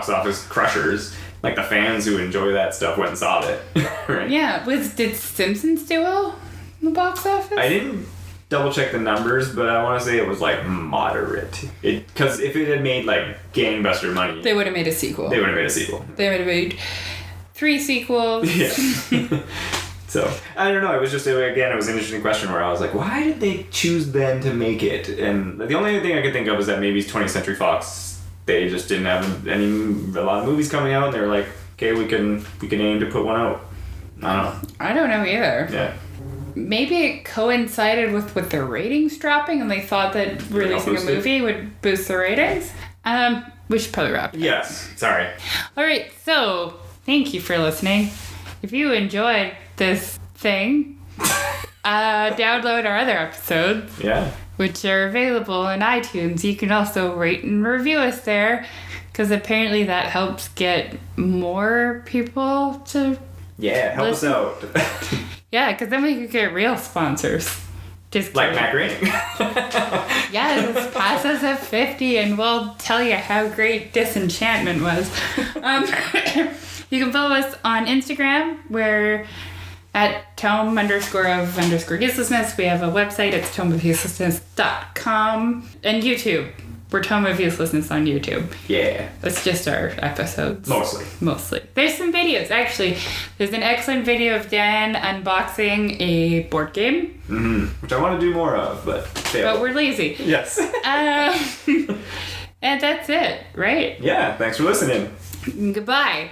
office crushers. Like, the fans who enjoy that stuff went and saw it, right? Yeah. Did Simpsons do well in the box office? I didn't double-check the numbers, but I want to say it was, like, moderate. Because if it had made, like, gangbuster money... They would have made a sequel. They would have made a sequel. They would have made 3 sequels. Yeah. So, I don't know. It was just, again, it was an interesting question where I was like, why did they choose then to make it? And the only thing I could think of was that maybe 20th Century Fox, they just didn't have a lot of movies coming out, and they were like, okay, we can aim to put one out. I don't know. I don't know either. Yeah. Maybe it coincided with their ratings dropping, and they thought that releasing a movie would boost the ratings. We should probably wrap it. Yes. Sorry. All right. So, thank you for listening. If you enjoyed this thing, download our other episodes. Yeah. Which are available on iTunes. You can also rate and review us there, because apparently that helps get more people to help listen. us out. Yeah, because then we could get real sponsors. Just like Matt Groening. Yes, pass us at 50 and we'll tell you how great Disenchantment was. You can follow us on Instagram. We're at Tome _of _uselessness. We have a website. It's tomeofuselessness.com. And YouTube. We're Tome of Uselessness on YouTube. Yeah. That's just our episodes. Mostly. There's some videos, actually. There's an excellent video of Dan unboxing a board game. Mm-hmm. Which I want to do more of, but failed. But we're lazy. Yes. And that's it, right? Yeah, thanks for listening. Goodbye.